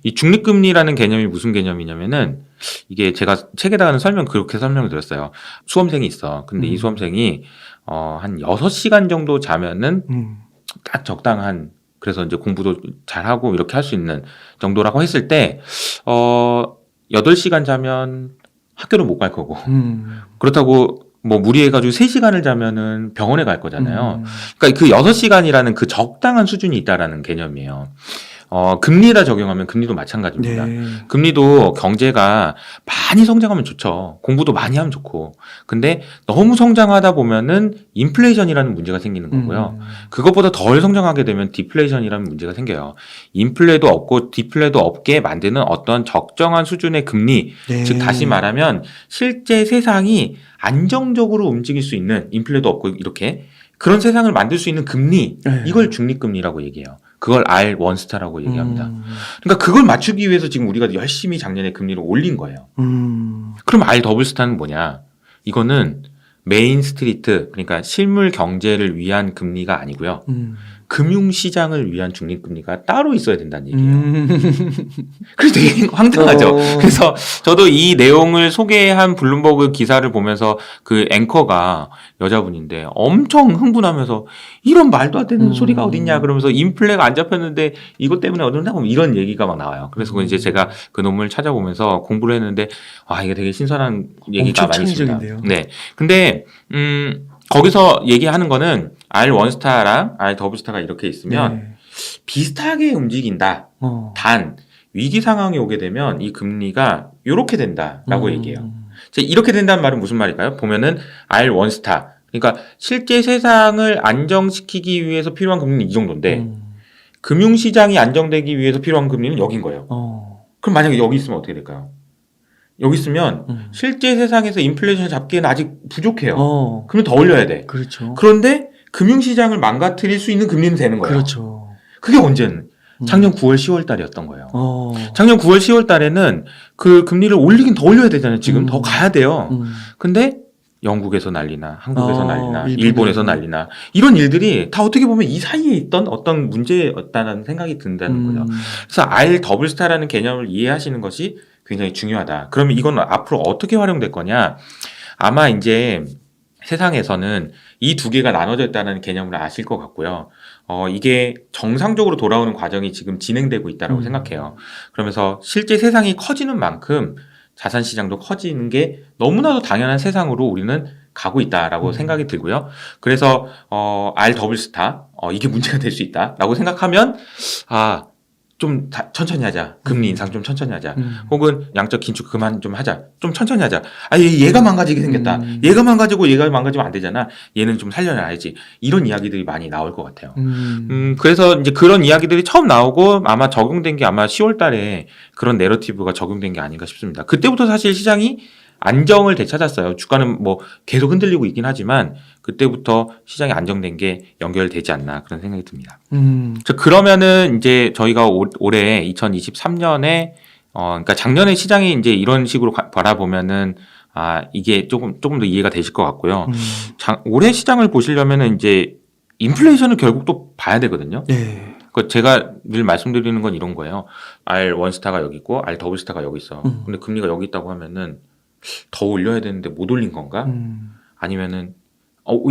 이 중립금리라는 개념이 무슨 개념이냐면은 이게 제가 책에다가는 그렇게 설명을 드렸어요. 수험생이 있어. 근데 이 수험생이 한 6시간 정도 자면은 딱 적당한 그래서 이제 공부도 잘하고 이렇게 할 수 있는 정도라고 했을 때 8시간 자면 학교를 못 갈 거고 그렇다고 뭐 무리해가지고 3시간을 자면은 병원에 갈 거잖아요. 그러니까 그 6시간이라는 그 적당한 수준이 있다라는 개념이에요. 금리에다 적용하면 금리도 마찬가지입니다. 네. 금리도 경제가 많이 성장하면 좋죠. 공부도 많이 하면 좋고. 근데 너무 성장하다 보면은 인플레이션이라는 문제가 생기는 거고요. 그것보다 덜 성장하게 되면 디플레이션이라는 문제가 생겨요. 인플레도 없고 디플레도 없게 만드는 어떤 적정한 수준의 금리. 네. 즉 다시 말하면 실제 세상이 안정적으로 움직일 수 있는 인플레도 없고 이렇게 그런 세상을 만들 수 있는 금리. 네. 이걸 중립금리라고 얘기해요. 그걸 R 원스타라고 얘기합니다. 그러니까 그걸 맞추기 위해서 지금 우리가 열심히 작년에 금리를 올린 거예요. 그럼 R 더블스타는 뭐냐? 이거는 메인 스트리트, 그러니까 실물 경제를 위한 금리가 아니고요. 금융시장을 위한 중립금리가 따로 있어야 된다는 얘기예요. 그래서 되게 황당하죠. 그래서 저도 이 내용을 소개한 블룸버그 기사를 보면서 그 앵커가 여자분인데 엄청 흥분하면서 이런 말도 안 되는 소리가 어딨냐 그러면서 인플레가 안 잡혔는데 이것 때문에 어쩌냐고 이런 얘기가 막 나와요. 그래서 이제 제가 그 논문을 찾아보면서 공부를 했는데 이게 되게 신선한 얘기가 많이 있습니다. 네. 근데 거기서 얘기하는 거는 R 원스타랑 R 더블스타가 이렇게 있으면 비슷하게 움직인다. 단 위기 상황이 오게 되면 이 금리가 이렇게 된다라고 얘기해요. 이렇게 된다는 말은 무슨 말일까요? 보면은 R 원스타. 그러니까 실제 세상을 안정시키기 위해서 필요한 금리는 이 정도인데 금융시장이 안정되기 위해서 필요한 금리는 여긴 거예요. 그럼 만약에 여기 있으면 어떻게 될까요? 여기 있으면 실제 세상에서 인플레이션을 잡기에는 아직 부족해요. 그러면 더 올려야 돼. 그렇죠. 그런데 금융시장을 망가뜨릴 수 있는 금리는 되는 거예요. 그렇죠. 그게 언제는? 작년 9월, 10월 달이었던 거예요. 어. 작년 9월, 10월 달에는 그 금리를 올리긴 더 올려야 되잖아요. 지금 더 가야 돼요. 근데 영국에서 난리나, 한국에서 난리나, 일본에서 난리나 이런 일들이 다 어떻게 보면 이 사이에 있던 어떤 문제였다는 생각이 든다는 거죠. 그래서 R 더블 스타라는 개념을 이해하시는 것이 굉장히 중요하다. 그러면 이건 앞으로 어떻게 활용될 거냐? 아마 이제 세상에서는 이 두 개가 나눠져 있다는 개념을 아실 것 같고요. 이게 정상적으로 돌아오는 과정이 지금 진행되고 있다고 생각해요. 그러면서 실제 세상이 커지는 만큼 자산 시장도 커지는 게 너무나도 당연한 세상으로 우리는 가고 있다라고 생각이 들고요. 그래서 R 더블 스타 이게 문제가 될 수 있다라고 생각하면 좀 천천히 하자. 금리 인상 좀 천천히 하자. 혹은 양적 긴축 그만 좀 하자. 좀 천천히 하자. 얘가 망가지게 생겼다. 얘가 망가지고 얘가 망가지면 안 되잖아. 얘는 좀 살려놔야지. 이런 이야기들이 많이 나올 것 같아요. 그래서 이제 그런 이야기들이 처음 나오고 아마 적용된 게 아마 10월 달에 그런 내러티브가 적용된 게 아닌가 싶습니다. 그때부터 사실 시장이 안정을 되찾았어요. 주가는 뭐 계속 흔들리고 있긴 하지만 그때부터 시장이 안정된 게 연결되지 않나 그런 생각이 듭니다. 그러면은 이제 저희가 올해 2023년에 그러니까 작년에 시장이 이제 이런 식으로 바라보면은 이게 조금 더 이해가 되실 것 같고요. 올해 시장을 보시려면은 이제 인플레이션을 결국 또 봐야 되거든요. 네. 제가 늘 말씀드리는 건 이런 거예요. R 원스타가 여기 있고 R 더블 스타가 여기 있어. 근데 금리가 여기 있다고 하면은 더 올려야 되는데 못 올린 건가? 아니면은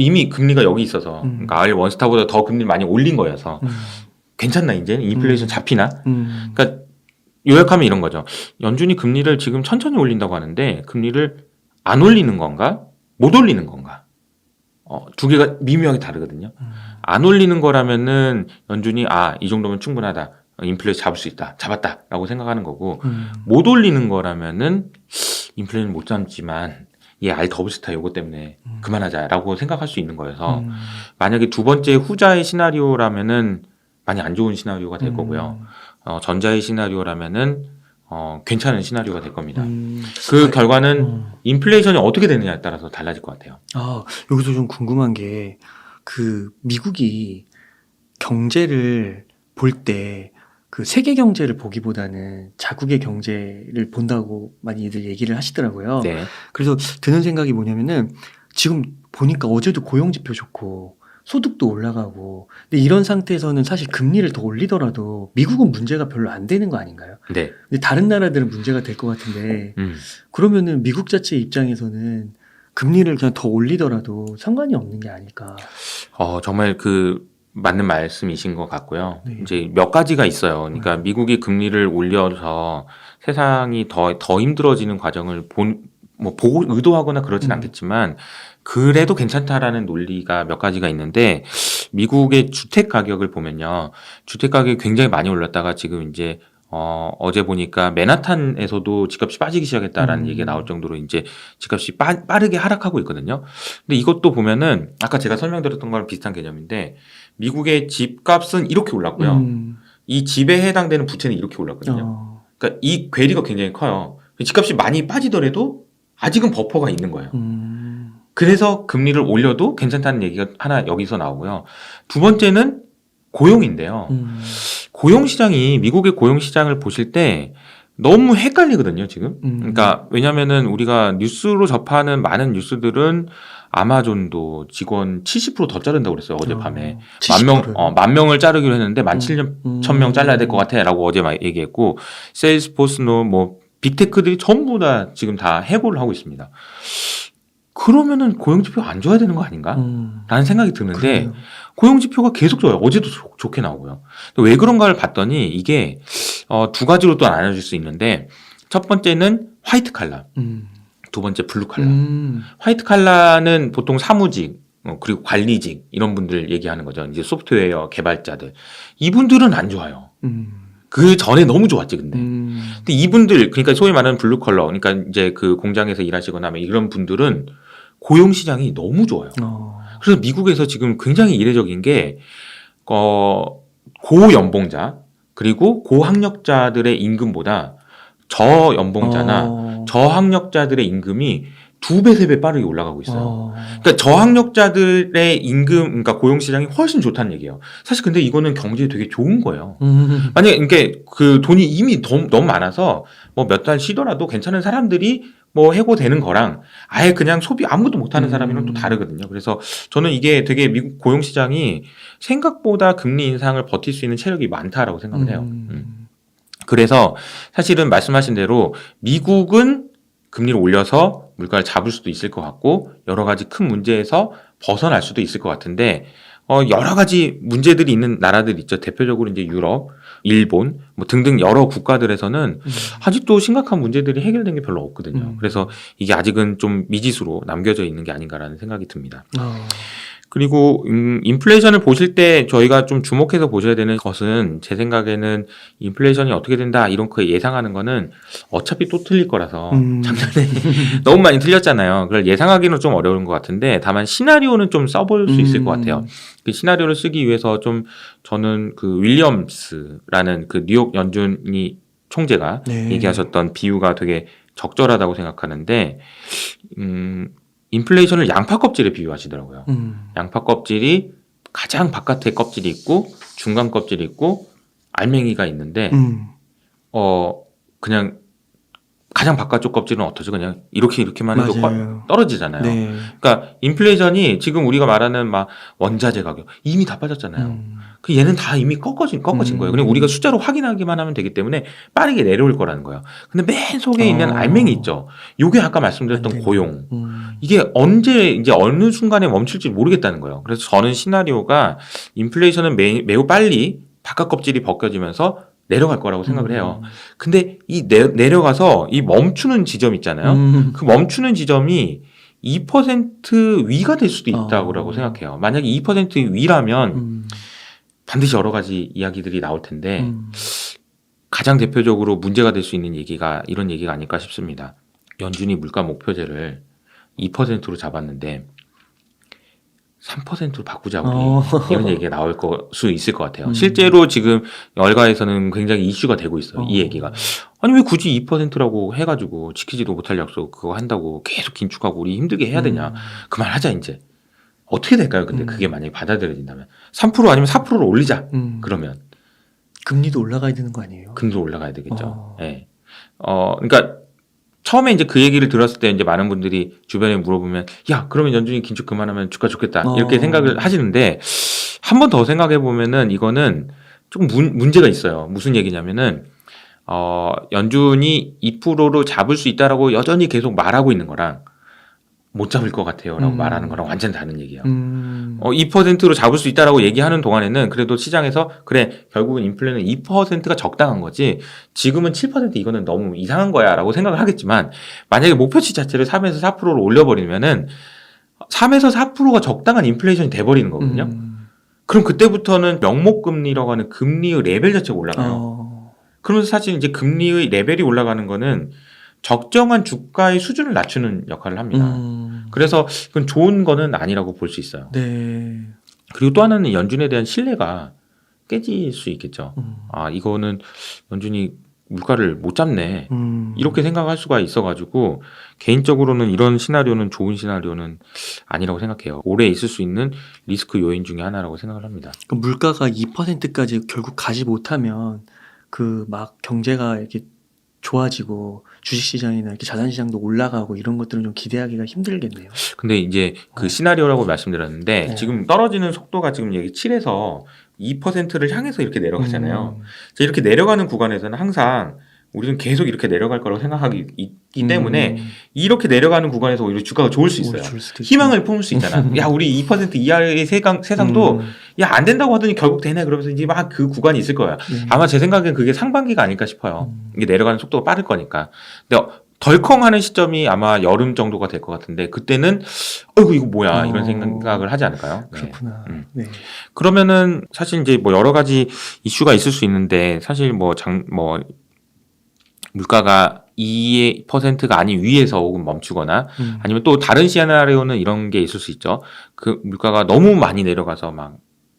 이미 금리가 여기 있어서 그러니까 R 원스타보다 더 금리를 많이 올린 거여서 괜찮나 이제 인플레이션 잡히나? 그러니까 요약하면 이런 거죠. 연준이 금리를 지금 천천히 올린다고 하는데 금리를 안 올리는 건가? 못 올리는 건가? 두 개가 미묘하게 다르거든요. 안 올리는 거라면은 연준이 이 정도면 충분하다. 인플레이션 잡을 수 있다. 잡았다라고 생각하는 거고 못 올리는 거라면은 인플레이션 못 잡지만 얘 R 더블 스타 요거 때문에 그만하자라고 생각할 수 있는 거여서 만약에 두 번째 후자의 시나리오라면은 많이 안 좋은 시나리오가 될 거고요. 전자의 시나리오라면은 괜찮은 시나리오가 될 겁니다. 그 결과는 인플레이션이 어떻게 되느냐에 따라서 달라질 것 같아요. 여기서 좀 궁금한 게 그 미국이 경제를 볼 때 그 세계 경제를 보기보다는 자국의 경제를 본다고 많이들 얘기를 하시더라고요. 네. 그래서 드는 생각이 뭐냐면은 지금 보니까 어제도 고용지표 좋고 소득도 올라가고 근데 이런 상태에서는 사실 금리를 더 올리더라도 미국은 문제가 별로 안 되는 거 아닌가요? 네. 근데 다른 나라들은 문제가 될 것 같은데 그러면은 미국 자체 입장에서는 금리를 그냥 더 올리더라도 상관이 없는 게 아닐까. 정말 맞는 말씀이신 것 같고요. 네. 이제 몇 가지가 있어요. 그러니까 미국이 금리를 올려서 세상이 더 힘들어지는 과정을 보고 의도하거나 그러진 않겠지만 그래도 괜찮다라는 논리가 몇 가지가 있는데 미국의 주택 가격을 보면요. 주택 가격이 굉장히 많이 올랐다가 지금 이제 어제 보니까 맨하탄에서도 집값이 빠지기 시작했다라는 얘기가 나올 정도로 이제 집값이 빠르게 하락하고 있거든요. 근데 이것도 보면은 아까 제가 설명드렸던 거랑 비슷한 개념인데 미국의 집값은 이렇게 올랐고요. 이 집에 해당되는 부채는 이렇게 올랐거든요. 그러니까 이 괴리가 굉장히 커요. 집값이 많이 빠지더라도 아직은 버퍼가 있는 거예요. 그래서 금리를 올려도 괜찮다는 얘기가 하나 여기서 나오고요. 두 번째는 고용인데요. 고용시장이 미국의 고용시장을 보실 때 너무 헷갈리거든요, 지금. 그러니까 왜냐면은 우리가 뉴스로 접하는 많은 뉴스들은 아마존도 직원 70% 더 자른다고 그랬어요, 어젯밤에. 1000 명을 자르기로 했는데 17,000명 잘라야 될 것 같아 라고 어제 얘기했고, 세일스포스노 빅테크들이 전부 다 지금 다 해고를 하고 있습니다. 그러면은 고용지표가 안 좋아야 되는 거 아닌가? 라는 생각이 드는데, 그래요. 고용지표가 계속 좋아요. 어제도 좋게 나오고요. 왜 그런가를 봤더니 이게 두 가지로 또 나눠질 수 있는데 첫 번째는 화이트 칼라, 두 번째 블루 칼라. 화이트 칼라는 보통 사무직 그리고 관리직 이런 분들 얘기하는 거죠. 이제 소프트웨어 개발자들 이분들은 안 좋아요. 그 전에 너무 좋았지 근데 이분들 그러니까 소위 말하는 블루 컬러 그러니까 이제 그 공장에서 일하시거나 이런 분들은 고용 시장이 너무 좋아요. 그래서 미국에서 지금 굉장히 이례적인 게 고연봉자 그리고 고학력자들의 임금보다 저연봉자나 저학력자들의 임금이 2배, 3배 빠르게 올라가고 있어요. 그러니까 저학력자들의 임금, 그러니까 고용시장이 훨씬 좋다는 얘기예요. 사실 근데 이거는 경제에 되게 좋은 거예요. 만약에 이게 그 돈이 이미 너무 많아서 뭐 몇 달 쉬더라도 괜찮은 사람들이 뭐 해고되는 거랑 아예 그냥 소비 아무것도 못하는 사람이랑 또 다르거든요. 그래서 저는 이게 되게 미국 고용시장이 생각보다 금리 인상을 버틸 수 있는 체력이 많다라고 생각을 해요. 그래서 사실은 말씀하신 대로 미국은 금리를 올려서 물가를 잡을 수도 있을 것 같고 여러 가지 큰 문제에서 벗어날 수도 있을 것 같은데 여러 가지 문제들이 있는 나라들 있죠. 대표적으로 이제 유럽, 일본 뭐 등등 여러 국가들에서는 아직도 심각한 문제들이 해결된 게 별로 없거든요. 그래서 이게 아직은 좀 미지수로 남겨져 있는 게 아닌가라는 생각이 듭니다. 그리고 인플레이션을 보실 때 저희가 좀 주목해서 보셔야 되는 것은 제 생각에는 인플레이션이 어떻게 된다 이런 거 예상하는 거는 어차피 또 틀릴 거라서 작년에 너무 많이 틀렸잖아요. 그걸 예상하기는 좀 어려운 것 같은데 다만 시나리오는 좀 써볼 수 있을 것 같아요. 그 시나리오를 쓰기 위해서 좀 저는 그 윌리엄스라는 그 뉴욕 연준이 총재가 얘기하셨던 비유가 되게 적절하다고 생각하는데 인플레이션을 양파 껍질에 비유하시더라고요. 양파 껍질이 가장 바깥에 껍질이 있고 중간 껍질이 있고 알맹이가 있는데 그냥 가장 바깥쪽 껍질은 어떠죠? 그냥 이렇게만 해도 떨어지잖아요. 네. 그러니까 인플레이션이 지금 우리가 말하는 막 원자재 가격 이미 다 빠졌잖아요. 그 얘는 다 이미 꺾어진 거예요. 그냥 우리가 숫자로 확인하기만 하면 되기 때문에 빠르게 내려올 거라는 거예요. 근데 맨 속에 있는 알맹이 있죠. 요게 아까 말씀드렸던 고용. 이게 언제 이제 어느 순간에 멈출지 모르겠다는 거예요. 그래서 저는 시나리오가 인플레이션은 매우 빨리 바깥 껍질이 벗겨지면서 내려갈 거라고 생각을 해요. 근데 이 내려가서 이 멈추는 지점 있잖아요. 그 멈추는 지점이 2% 위가 될 수도 있다고 생각해요. 만약에 2% 위라면 반드시 여러 가지 이야기들이 나올 텐데 가장 대표적으로 문제가 될 수 있는 얘기가 이런 얘기가 아닐까 싶습니다. 연준이 물가 목표제를 2%로 잡았는데 3%로 바꾸자 우리 이런 얘기가 나올 수 있을 것 같아요. 실제로 지금 열가에서는 굉장히 이슈가 되고 있어요. 이 얘기가. 아니 왜 굳이 2%라고 해가지고 지키지도 못할 약속 그거 한다고 계속 긴축하고 우리 힘들게 해야 되냐. 그만하자 이제. 어떻게 될까요? 근데 그게 만약에 받아들여진다면 3% 아니면 4%로 올리자. 그러면 금리도 올라가야 되는 거 아니에요? 금리도 올라가야 되겠죠. 네. 그러니까 처음에 이제 그 얘기를 들었을 때 이제 많은 분들이 주변에 물어보면 야 그러면 연준이 긴축 그만하면 주가 좋겠다 이렇게 생각을 하시는데 한 번 더 생각해 보면은 이거는 조금 문제가 있어요. 무슨 얘기냐면은 연준이 2%로 잡을 수 있다라고 여전히 계속 말하고 있는 거랑 못 잡을 것 같아요라고 말하는 거랑 완전 다른 얘기예요. 2%로 잡을 수 있다라고 얘기하는 동안에는 그래도 시장에서 그래 결국은 인플레는 2%가 적당한 거지 지금은 7% 이거는 너무 이상한 거야라고 생각을 하겠지만 만약에 목표치 자체를 3에서 4%로 올려버리면은 3에서 4%가 적당한 인플레이션이 돼버리는 거거든요. 그럼 그때부터는 명목금리라고 하는 금리의 레벨 자체가 올라가요. 그러면서 사실 이제 금리의 레벨이 올라가는 거는 적정한 주가의 수준을 낮추는 역할을 합니다. 그래서 그건 좋은 거는 아니라고 볼 수 있어요. 네. 그리고 또 하나는 연준에 대한 신뢰가 깨질 수 있겠죠. 이거는 연준이 물가를 못 잡네. 이렇게 생각할 수가 있어가지고 개인적으로는 이런 시나리오는 좋은 시나리오는 아니라고 생각해요. 오래 있을 수 있는 리스크 요인 중에 하나라고 생각을 합니다. 그럼 물가가 2%까지 결국 가지 못하면 그 막 경제가 이렇게 좋아지고 주식시장이나 이렇게 자산시장도 올라가고 이런 것들은 좀 기대하기가 힘들겠네요. 근데 이제 그 시나리오라고 말씀드렸는데 지금 떨어지는 속도가 지금 여기 7에서 2%를 향해서 이렇게 내려가잖아요. 이렇게 내려가는 구간에서는 항상 우리는 계속 이렇게 내려갈 거라고 생각하기 있기 때문에 이렇게 내려가는 구간에서 오히려 주가가 좋을 수 있어요. 희망을 품을 수 있잖아. 야 우리 2% 이하의 세상도 야 안 된다고 하더니 결국 되네 그러면서 이제 막 그 구간이 있을 거예요. 아마 제 생각엔 그게 상반기가 아닐까 싶어요. 이게 내려가는 속도가 빠를 거니까. 근데 덜컹하는 시점이 아마 여름 정도가 될 것 같은데 그때는 어이구 이거 뭐야 이런 생각을 하지 않을까요? 그렇구나. 네. 그러면은 사실 이제 뭐 여러 가지 이슈가 있을 수 있는데 사실 뭐 물가가 2%가 아닌 위에서 혹은 멈추거나 아니면 또 다른 시나리오는 이런 게 있을 수 있죠. 그 물가가 너무 많이 내려가서 막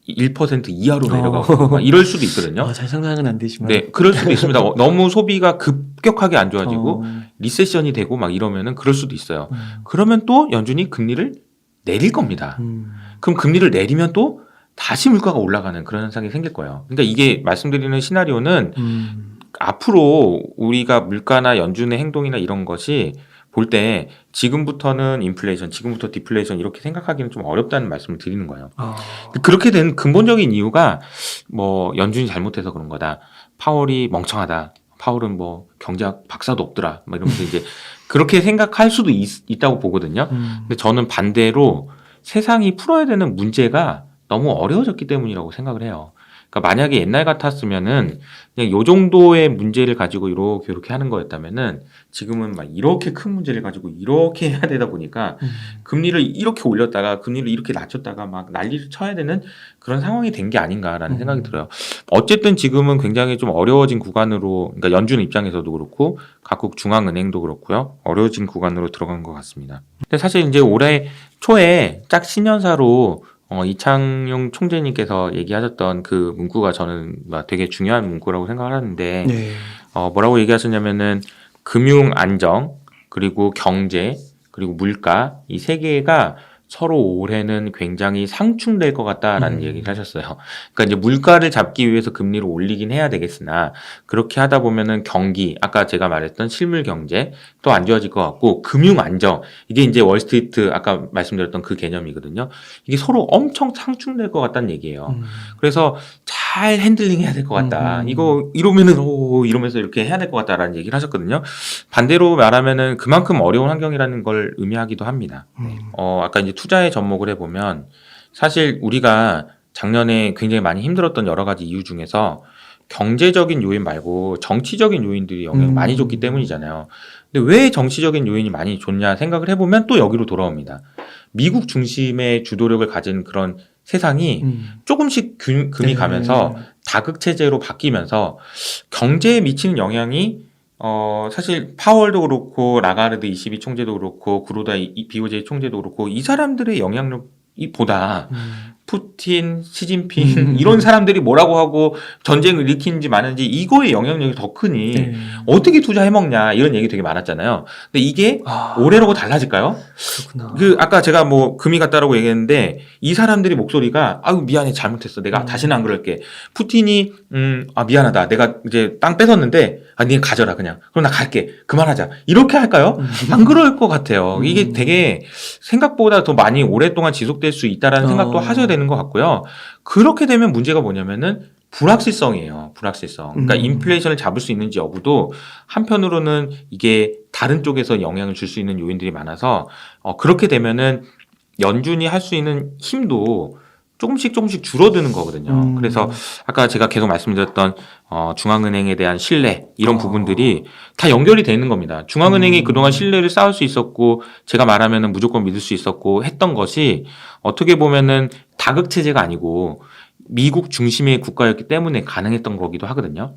1% 이하로 내려가고 막 이럴 수도 있거든요. 잘 상상은 안 되지만. 네, 그럴 수도 있습니다. 너무 소비가 급격하게 안 좋아지고 어, 리세션이 되고 막 이러면은 그럴 수도 있어요. 그러면 또 연준이 금리를 내릴 겁니다. 그럼 금리를 내리면 또 다시 물가가 올라가는 그런 현상이 생길 거예요. 그러니까 이게 말씀드리는 시나리오는 앞으로 우리가 물가나 연준의 행동이나 이런 것이 볼 때 지금부터는 인플레이션, 지금부터 디플레이션 이렇게 생각하기는 좀 어렵다는 말씀을 드리는 거예요. 그렇게 된 근본적인 이유가 뭐 연준이 잘못해서 그런 거다. 파월이 멍청하다. 파월은 뭐 경제학 박사도 없더라. 막 이러면서 이제 그렇게 생각할 수도 있다고 보거든요. 근데 저는 반대로 세상이 풀어야 되는 문제가 너무 어려워졌기 때문이라고 생각을 해요. 그러니까 만약에 옛날 같았으면은 그냥 요 정도의 문제를 가지고 이렇게 하는 거였다면은 지금은 막 이렇게 큰 문제를 가지고 이렇게 해야 되다 보니까 금리를 이렇게 올렸다가 금리를 이렇게 낮췄다가 막 난리를 쳐야 되는 그런 상황이 된 게 아닌가라는 생각이 들어요. 어쨌든 지금은 굉장히 좀 어려워진 구간으로, 그러니까 연준 입장에서도 그렇고 각국 중앙은행도 그렇고요. 어려워진 구간으로 들어간 것 같습니다. 근데 사실 이제 올해 초에 짝 신년사로 이창용 총재님께서 얘기하셨던 그 문구가 저는 되게 중요한 문구라고 생각을 하는데, 네. 뭐라고 얘기하셨냐면은 금융 안정, 그리고 경제, 그리고 물가, 이 세 개가 서로 올해는 굉장히 상충될 것 같다라는 얘기를 하셨어요. 그러니까 이제 물가를 잡기 위해서 금리를 올리긴 해야 되겠으나 그렇게 하다 보면은 경기, 아까 제가 말했던 실물 경제 또 안 좋아질 것 같고 금융 안정, 이게 이제 월스트리트 아까 말씀드렸던 그 개념이거든요. 이게 서로 엄청 상충될 것 같다는 얘기예요. 그래서 잘 핸들링 해야 될 것 같다. 이거 이러면은 이러면서 이렇게 해야 될 것 같다라는 얘기를 하셨거든요. 반대로 말하면은 그만큼 어려운 환경이라는 걸 의미하기도 합니다. 아까 이제 투자에 접목을 해보면 사실 우리가 작년에 굉장히 많이 힘들었던 여러 가지 이유 중에서 경제적인 요인 말고 정치적인 요인들이 영향을 많이 줬기 때문이잖아요. 근데 왜 정치적인 요인이 많이 줬냐 생각을 해보면 또 여기로 돌아옵니다. 미국 중심의 주도력을 가진 그런 세상이 조금씩 금이 가면서 다극체제로 바뀌면서 경제에 미치는 영향이 사실 파월도 그렇고 라가르드 22 총재도 그렇고 구로다 BOJ 총재도 그렇고 이 사람들의 영향력이 보다 푸틴, 시진핑 이런 사람들이 뭐라고 하고 전쟁을 일으키는지 마는지 이거의 영향력이 더 크니 어떻게 투자해먹냐 이런 얘기 되게 많았잖아요. 근데 이게 올해로 달라질까요? 그렇구나. 아까 제가 뭐 금이 갔다라고 얘기했는데 이 사람들이 목소리가 아유 미안해 잘못했어 내가 다시는 안 그럴게. 푸틴이 미안하다 내가 이제 땅 뺏었는데 니네 가져라 그냥 그럼 나 갈게 그만하자 이렇게 할까요? 안 그럴 것 같아요. 이게 되게 생각보다 더 많이 오랫동안 지속될 수 있다라는 생각도 하셔야 되는 것 같고요. 그렇게 되면 문제가 뭐냐면은 불확실성이에요. 불확실성. 그러니까 인플레이션을 잡을 수 있는지 여부도 한편으로는 이게 다른 쪽에서 영향을 줄 수 있는 요인들이 많아서 그렇게 되면은 연준이 할 수 있는 힘도 조금씩 줄어드는 거거든요. 그래서 아까 제가 계속 말씀드렸던 중앙은행에 대한 신뢰 이런 부분들이 다 연결이 되는 겁니다. 중앙은행이 그동안 신뢰를 쌓을 수 있었고 제가 말하면은 무조건 믿을 수 있었고 했던 것이 어떻게 보면은 다극체제가 아니고 미국 중심의 국가였기 때문에 가능했던 거기도 하거든요.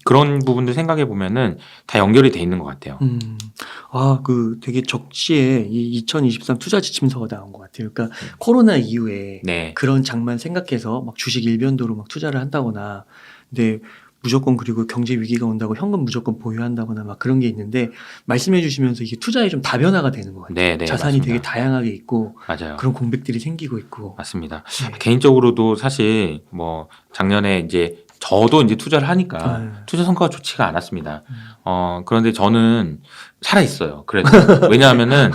그런 부분들 생각해 보면은 다 연결이 돼 있는 것 같아요. 그 되게 적시에 이 2023 투자 지침서가 나온 것 같아요. 그러니까 코로나 이후에 네. 그런 장만 생각해서 막 주식 일변도로 막 투자를 한다거나, 근데 무조건 그리고 경제 위기가 온다고 현금 무조건 보유한다거나 막 그런 게 있는데 말씀해 주시면서 이게 투자에 좀 다변화가 되는 것 같아요. 네, 자산이 맞습니다. 되게 다양하게 있고 맞아요. 그런 공백들이 생기고 있고. 맞습니다. 네. 개인적으로도 사실 뭐 작년에 이제 저도 이제 투자를 하니까 투자 성과가 좋지가 않았습니다. 그런데 저는 살아 있어요. 그래도 왜냐하면은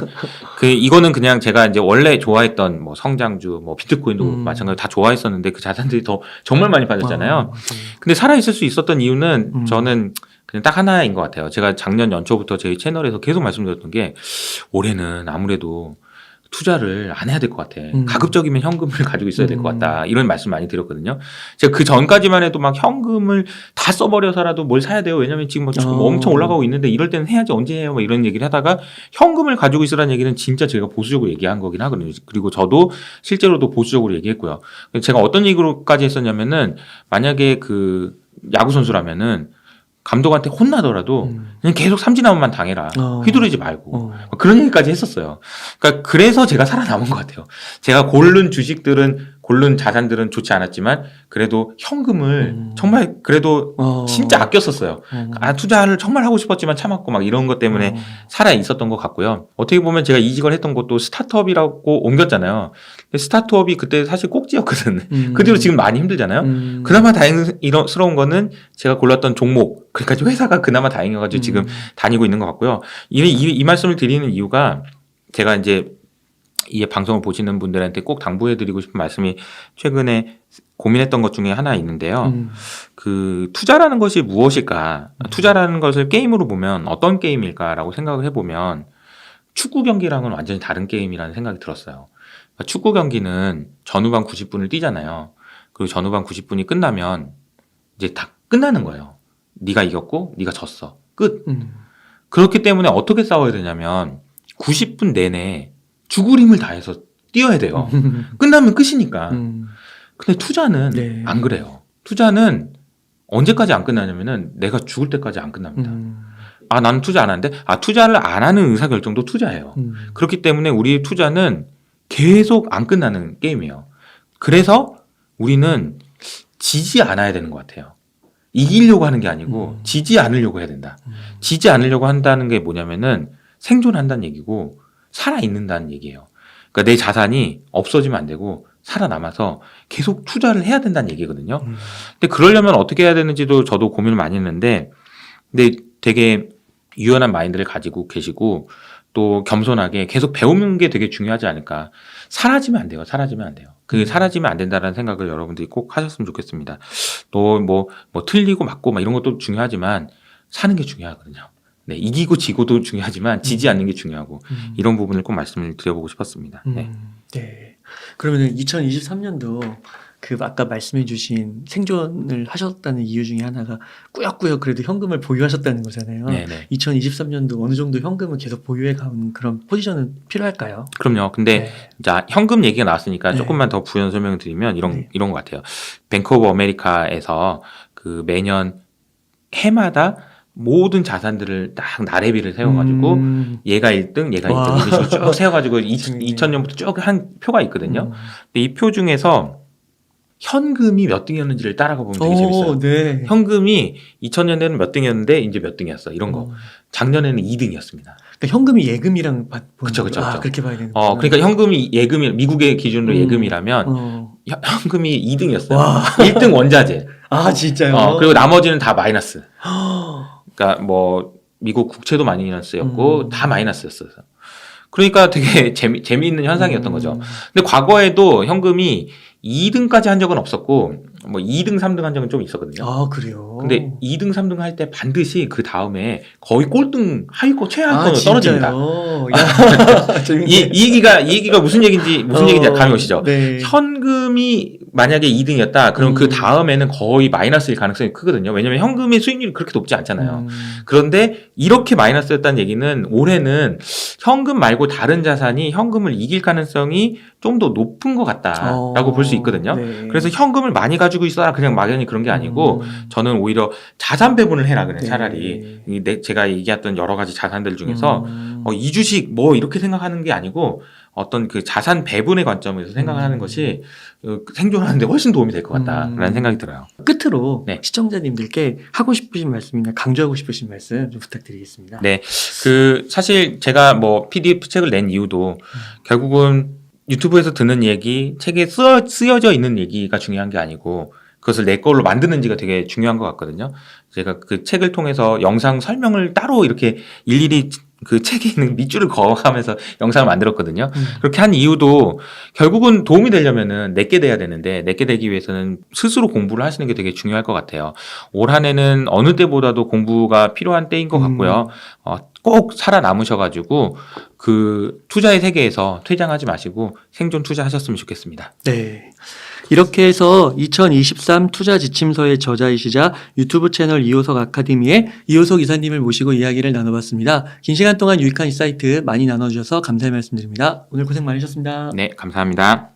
이거는 그냥 제가 이제 원래 좋아했던 뭐 성장주, 뭐 비트코인도 마찬가지로 다 좋아했었는데 그 자산들이 더 정말 많이 빠졌잖아요. 근데 살아 있을 수 있었던 이유는 저는 그냥 딱 하나인 것 같아요. 제가 작년 연초부터 저희 채널에서 계속 말씀드렸던 게 올해는 아무래도 투자를 안 해야 될 것 같아. 가급적이면 현금을 가지고 있어야 될 것 같다. 이런 말씀 많이 드렸거든요. 제가 그 전까지만 해도 막 현금을 다 써버려서라도 뭘 사야 돼요. 왜냐면 지금 뭐 엄청 올라가고 있는데 이럴 때는 해야지 언제 해요. 뭐 이런 얘기를 하다가 현금을 가지고 있으라는 얘기는 진짜 제가 보수적으로 얘기한 거긴 하거든요. 그리고 저도 실제로도 보수적으로 얘기했고요. 제가 어떤 얘기로까지 했었냐면은 만약에 그 야구 선수라면은 감독한테 혼나더라도 그냥 계속 삼진아웃만 당해라. 휘두르지 말고. 그런 얘기까지 했었어요. 그러니까 그래서 제가 살아남은 것 같아요. 제가 고른 주식들은 고른 자산들은 좋지 않았지만 그래도 현금을 정말 그래도 진짜 아꼈었어요. 투자를 정말 하고 싶었지만 참았고 막 이런 것 때문에 살아 있었던 것 같고요. 어떻게 보면 제가 이직을 했던 것도 스타트업이라고 옮겼잖아요. 근데 스타트업이 그때 사실 꼭지였거든. 그 뒤로 지금 많이 힘들잖아요. 그나마 다행스러운 거는 제가 골랐던 종목, 그러니까 회사가 그나마 다행이어가지고 지금 다니고 있는 것 같고요. 이 말씀을 드리는 이유가 제가 이제 이 방송을 보시는 분들한테 꼭 당부해드리고 싶은 말씀이 최근에 고민했던 것 중에 하나 있는데요. 그 투자라는 것이 무엇일까? 투자라는 것을 게임으로 보면 어떤 게임일까라고 생각을 해보면 축구 경기랑은 완전히 다른 게임이라는 생각이 들었어요. 그러니까 축구 경기는 전후반 90분을 뛰잖아요. 그리고 전후반 90분이 끝나면 이제 다 끝나는 거예요. 네가 이겼고 네가 졌어. 끝. 그렇기 때문에 어떻게 싸워야 되냐면 90분 내내 죽을 힘을 다해서 뛰어야 돼요. 끝나면 끝이니까. 근데 투자는 네. 안 그래요. 투자는 언제까지 안 끝나냐면은 내가 죽을 때까지 안 끝납니다. 아, 나는 투자 안 하는데? 아, 투자를 안 하는 의사결정도 투자예요. 그렇기 때문에 우리의 투자는 계속 안 끝나는 게임이에요. 그래서 우리는 지지 않아야 되는 것 같아요. 이기려고 하는 게 아니고 지지 않으려고 해야 된다. 지지 않으려고 한다는 게 뭐냐면은 생존한다는 얘기고 살아있는다는 얘기예요. 그러니까 내 자산이 없어지면 안 되고 살아남아서 계속 투자를 해야 된다는 얘기거든요. 근데 그러려면 어떻게 해야 되는지도 저도 고민을 많이 했는데 근데 되게 유연한 마인드를 가지고 계시고 또 겸손하게 계속 배우는 게 되게 중요하지 않을까. 사라지면 안 돼요. 사라지면 안 돼요. 그게 사라지면 안 된다는 생각을 여러분들이 꼭 하셨으면 좋겠습니다. 또 뭐 틀리고 맞고 막 이런 것도 중요하지만 사는 게 중요하거든요. 네, 이기고 지고도 중요하지만 지지 않는 게 중요하고 이런 부분을 꼭 말씀을 드려보고 싶었습니다. 네. 네. 그러면 2023년도 그 아까 말씀해주신 생존을 하셨다는 이유 중에 하나가 꾸역꾸역 그래도 현금을 보유하셨다는 거잖아요. 네네. 2023년도 어느 정도 현금을 계속 보유해 가는 그런 포지션은 필요할까요? 그럼요. 근데 자, 현금 얘기가 나왔으니까 네. 조금만 더 부연 설명을 드리면 네. 이런 것 같아요. 뱅크 오브 아메리카에서 그 매년 해마다 모든 자산들을 딱 나래비를 세워가지고 얘가 1등, 얘가 와. 2등 이런 식으로 쭉 세워가지고 재밌네요. 2000년부터 쭉 한 표가 있거든요. 근데 이 표 중에서 현금이 몇 등이었는지를 따라가 보면 되게 재밌어요. 네. 현금이 2000년에는 몇 등이었는데 이제 몇 등이었어 이런 거. 작년에는 2등이었습니다. 그러니까 현금이 예금이랑 그쵸. 그렇게 봐야 되는 거죠. 그러니까 현금이 예금이 미국의 기준으로 예금이라면 현금이 2등이었어요. 와. 1등 원자재. 아 진짜요? 그리고 나머지는 다 마이너스. 그러니까 뭐 미국 국채도 마이너스였고 다 마이너스였어요. 그러니까 되게 재미있는 현상이었던 거죠. 근데 과거에도 현금이 2등까지 한 적은 없었고 뭐 2등, 3등 한 적은 좀 있었거든요. 아 그래요? 근데 2등, 3등 할 때 반드시 그 다음에 거의 꼴등, 하위권, 아, 최하위권으로 떨어집니다. 재밌네. 이 얘기가 무슨 얘기인지 감이 오시죠? 네. 현금이 만약에 2등이었다, 그럼 그 다음에는 거의 마이너스일 가능성이 크거든요. 왜냐면 현금의 수익률이 그렇게 높지 않잖아요. 그런데 이렇게 마이너스였다는 얘기는 올해는 현금 말고 다른 자산이 현금을 이길 가능성이 좀 더 높은 것 같다라고 볼 수 있거든요. 네. 그래서 현금을 많이 가지고 있어라 그냥 막연히 그런 게 아니고 저는 오히려 자산 배분을 해라 그래. 네. 차라리 제가 얘기했던 여러 가지 자산들 중에서 이 주식 뭐 이렇게 생각하는 게 아니고 어떤 그 자산 배분의 관점에서 생각을 하는 것이 생존하는데 훨씬 도움이 될 것 같다라는 생각이 들어요. 끝으로 네. 시청자님들께 하고 싶으신 말씀이나 강조하고 싶으신 말씀 좀 부탁드리겠습니다. 네, 사실 제가 뭐 PDF 책을 낸 이유도 결국은 유튜브에서 듣는 얘기, 책에 쓰여져 있는 얘기가 중요한 게 아니고 그것을 내 걸로 만드는지가 되게 중요한 것 같거든요. 제가 그 책을 통해서 영상 설명을 따로 이렇게 일일이 그 책에 있는 밑줄을 그어가면서 영상을 만들었거든요. 그렇게 한 이유도 결국은 도움이 되려면은 내게 돼야 되는데 내게 되기 위해서는 스스로 공부를 하시는 게 되게 중요할 것 같아요. 올 한 해는 어느 때보다도 공부가 필요한 때인 것 같고요. 꼭 살아남으셔가지고 그 투자의 세계에서 퇴장하지 마시고 생존 투자하셨으면 좋겠습니다. 네. 이렇게 해서 2023 투자 지침서의 저자이시자 유튜브 채널 이호석 아카데미의 이호석 이사님을 모시고 이야기를 나눠봤습니다. 긴 시간 동안 유익한 인사이트 많이 나눠주셔서 감사의 말씀드립니다. 오늘 고생 많으셨습니다. 네, 감사합니다.